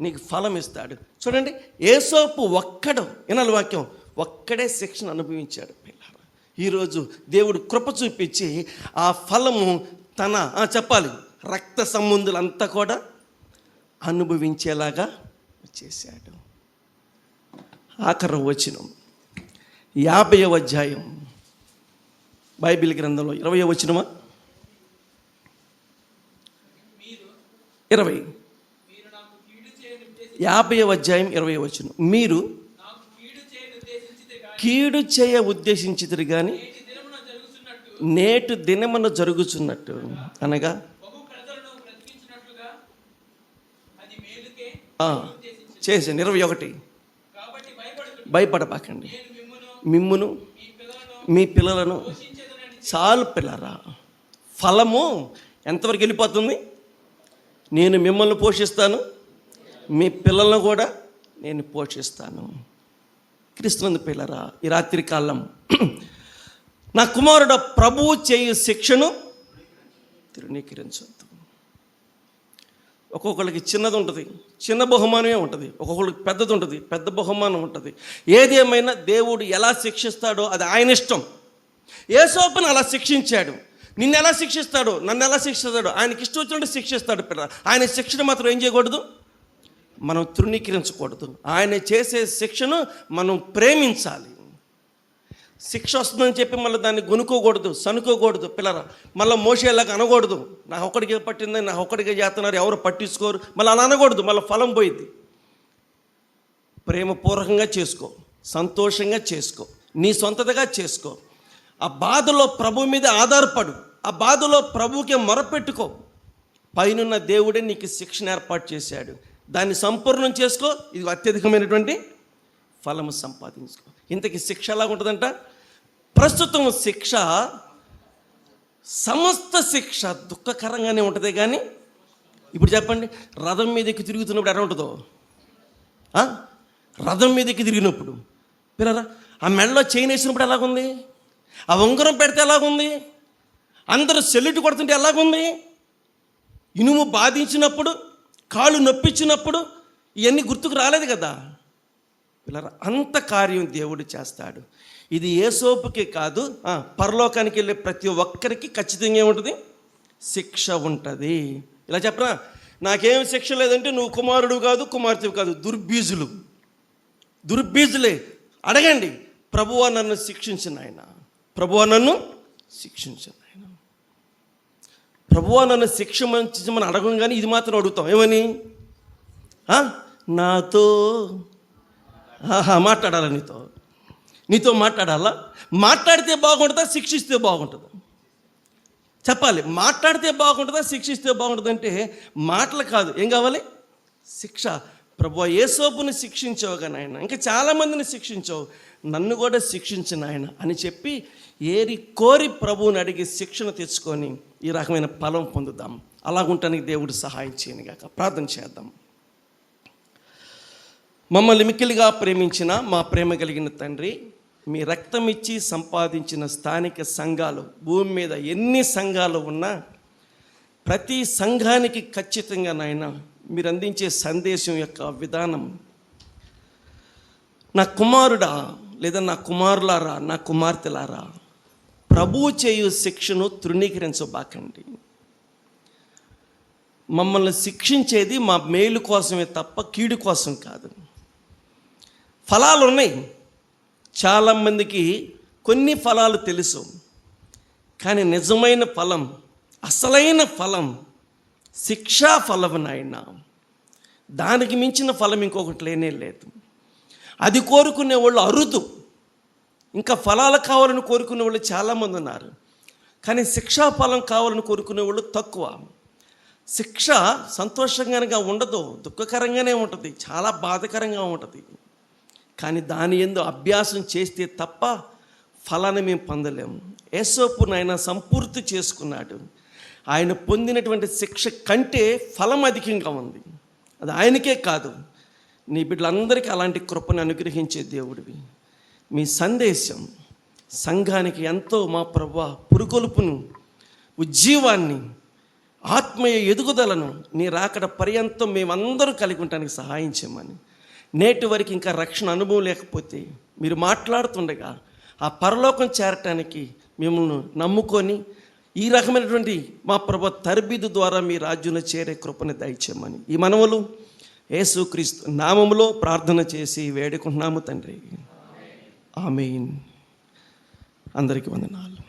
నీకు ఫలం ఇస్తాడు. చూడండి, యేసోపు ఒక్కడు, వినాలి వాక్యం, ఒక్కడే శిక్షణ అనుభవించాడు పిల్లరా. ఈరోజు దేవుడు కృప చూపించి ఆ ఫలము తన చెప్పాలి రక్త సంబంధులంతా కూడా అనుభవించేలాగా చేశాడు. ఆఖరి వచనం 50వ అధ్యాయం బైబిల్ గ్రంథంలో 20వ వచనమా 20 50వ అధ్యాయం 20వ వచనం. మీరు కీడు చేయ ఉద్దేశించితిరి కానీ నేటి దినమున జరుగుతున్నట్టు, అనగా చేశాను. 21 భయపడబాకండి, మిమ్మును మీ పిల్లలను చాలు పిల్లరా. ఫలము ఎంతవరకు వెళ్ళిపోతుంది? నేను మిమ్మల్ని పోషిస్తాను, మీ పిల్లలను కూడా నేను పోషిస్తాను. క్రీస్తునందు పిల్లరా, ఈ రాత్రి కాలం నా కుమారుడు ప్రభువు చేయు శిక్షను తృణీకరించొద్దు. ఒక్కొక్కరికి చిన్నది ఉంటుంది, చిన్న బహుమానమే ఉంటుంది. ఒక్కొక్కరికి పెద్దది ఉంటుంది, పెద్ద బహుమానం ఉంటుంది. ఏది ఏమైనా దేవుడు ఎలా శిక్షిస్తాడో అది ఆయన ఇష్టం. యేసోపును అలా శిక్షించాడు. నిన్ను ఎలా శిక్షిస్తాడో, నన్ను ఎలా శిక్షిస్తాడో ఆయనకి ఇష్టం వచ్చినట్టు శిక్షిస్తాడు పిల్ల. ఆయన శిక్షణ మాత్రం ఏం చేయకూడదు, మనం తృణీకరించకూడదు. ఆయన చేసే శిక్షను మనం ప్రేమించాలి. శిక్ష వస్తుందని చెప్పి మళ్ళీ దాన్ని గొనుక్కోకూడదు, సనుకోకూడదు పిల్లరా. మళ్ళీ మోసేలాగా అనకూడదు, నా ఒక్కడికే పట్టిందని, నా ఒక్కడికే చేస్తున్నారు, ఎవరు పట్టించుకోరు, మళ్ళీ అలా అనకూడదు. మళ్ళీ ఫలం పోయింది. ప్రేమపూర్వకంగా చేసుకో, సంతోషంగా చేసుకో, నీ సొంతగా చేసుకో. ఆ బాధలో ప్రభు మీద ఆధారపడు, ఆ బాధలో ప్రభువుకే మొరపెట్టుకో. పైనున్న దేవుడే నీకు శిక్షణ ఏర్పాటు చేశాడు, దాన్ని సంపూర్ణం చేసుకో. ఇది అత్యధికమైనటువంటి ఫలము సంపాదించుకో. ఇంతకీ శిక్ష ఎలాగ ఉంటుందంట? ప్రస్తుతం శిక్ష, సమస్త శిక్ష దుఃఖకరంగానే ఉంటుంది, కానీ ఇప్పుడు చెప్పండి, రథం మీద ఎక్కి తిరుగుతున్నప్పుడు ఎలా ఉంటుందో? రథం మీద ఎక్కి తిరిగినప్పుడు పిల్లరా, ఆ మెడలో చైన్ వేసినప్పుడు ఎలాగుంది? ఆ ఉంగరం పెడితే ఎలాగుంది? అందరూ సెల్యూట్ కొడుతుంటే ఎలాగుంది? ఇనుము బాధించినప్పుడు, కాళ్ళు నొప్పించినప్పుడు ఇవన్నీ గుర్తుకు రాలేదు కదా పిల్లరా. అంత కార్యం దేవుడు చేస్తాడు. ఇది యేసోపుకే కాదు, పరలోకానికి వెళ్ళే ప్రతి ఒక్కరికి ఖచ్చితంగా ఏముంటుంది? శిక్ష ఉంటుంది. ఇలా చెప్పరా, నాకేం శిక్ష లేదంటే నువ్వు కుమారుడు కాదు, కుమార్తె కాదు, దుర్బీజులే. అడగండి, ప్రభువా నన్ను శిక్షించిన ఆయన, ప్రభువా నన్ను శిక్షించిన ఆయన, ప్రభువా నన్ను శిక్షించమని అడగం. కానీ ఇది మాత్రం అడుగుతాం, ఏమని? నాతో మాట్లాడాలా? నీతో మాట్లాడాలా? మాట్లాడితే బాగుంటుందా, శిక్షిస్తే బాగుంటుందా? చెప్పాలి. మాట్లాడితే బాగుంటుందా, శిక్షిస్తే బాగుంటుంది? అంటే మాటలు కాదు, ఏం కావాలి? శిక్ష. ప్రభువా యేసోపుని శిక్షించావు కానీ ఆయన, ఇంకా చాలామందిని శిక్షించావు, నన్ను కూడా శిక్షించిన ఆయన అని చెప్పి ఏరి కోరి ప్రభువుని అడిగి శిక్షణ తెచ్చుకొని ఈ రకమైన ఫలం పొందుదాం. అలాగుంటానికి దేవుడు సహాయం చేయనుగాక. ప్రార్థన చేద్దాం. మమ్మల్ని మిక్కిలిగా ప్రేమించిన మా ప్రేమ కలిగిన తండ్రి, మీ రక్తం ఇచ్చి సంపాదించిన స్థానిక సంఘాలు, భూమి మీద ఎన్ని సంఘాలు ఉన్నా ప్రతి సంఘానికి ఖచ్చితంగా నాయన మీరు అందించే సందేశం యొక్క విధానం, నా కుమారుడా లేదా నా కుమారులారా, నా కుమార్తెలారా, ప్రభువు చేయు శిక్షను తృణీకరించబాకండి. మమ్మల్ని శిక్షించేది మా మేలు కోసమే తప్ప కీడు కోసం కాదు. ఫలాలు ఉన్నాయి, చాలామందికి కొన్ని ఫలాలు తెలుసు, కానీ నిజమైన ఫలం, అసలైన ఫలం శిక్షా ఫలం నాయన. దానికి మించిన ఫలం ఇంకొకటి లేనే లేదు. అది కోరుకునే వాళ్ళు అరుదు. ఇంకా ఫలాలు కావాలని కోరుకునే వాళ్ళు చాలామంది ఉన్నారు, కానీ శిక్షా ఫలం కావాలని కోరుకునే వాళ్ళు తక్కువ. శిక్ష సంతోషంగా ఉండదు, దుఃఖకరంగానే ఉంటుంది, చాలా బాధకరంగా ఉంటుంది. కానీ దాని యందు అభ్యాసం చేస్తే తప్ప ఫలాన్ని మేము పొందలేము. యేసోపు నాయన సంపూర్తి చేసుకున్నాడు. ఆయన పొందినటువంటి శిక్ష కంటే ఫలం అధికంగా ఉంది. అది ఆయనకే కాదు, నీ బిడ్డలందరికీ అలాంటి కృపను అనుగ్రహించే దేవుడివి. మీ సందేశం సంఘానికి ఎంతో మా ప్రభువా పురుకొల్పును, ఉజ్జీవాన్ని, ఆత్మీయ ఎదుగుదలను నీ రాకడ పర్యంతం మేమందరూ కలిగి ఉండడానికి సహాయం చేయమని, నేటి వరకు ఇంకా రక్షణ అనుభవం లేకపోతే మీరు మాట్లాడుతుండగా ఆ పరలోకం చేరటానికి మిమ్మల్ని నమ్ముకొని ఈ రకమైనటువంటి మా ప్రభు తర్బీదు ద్వారా మీ రాజ్యంలో చేరే కృపను దయచేయమని ఈ మనవులు యేసుక్రీస్తు నామములో ప్రార్థన చేసి వేడుకుంటున్నాము తండ్రి. ఆమేన్. అందరికీ వందనాలు.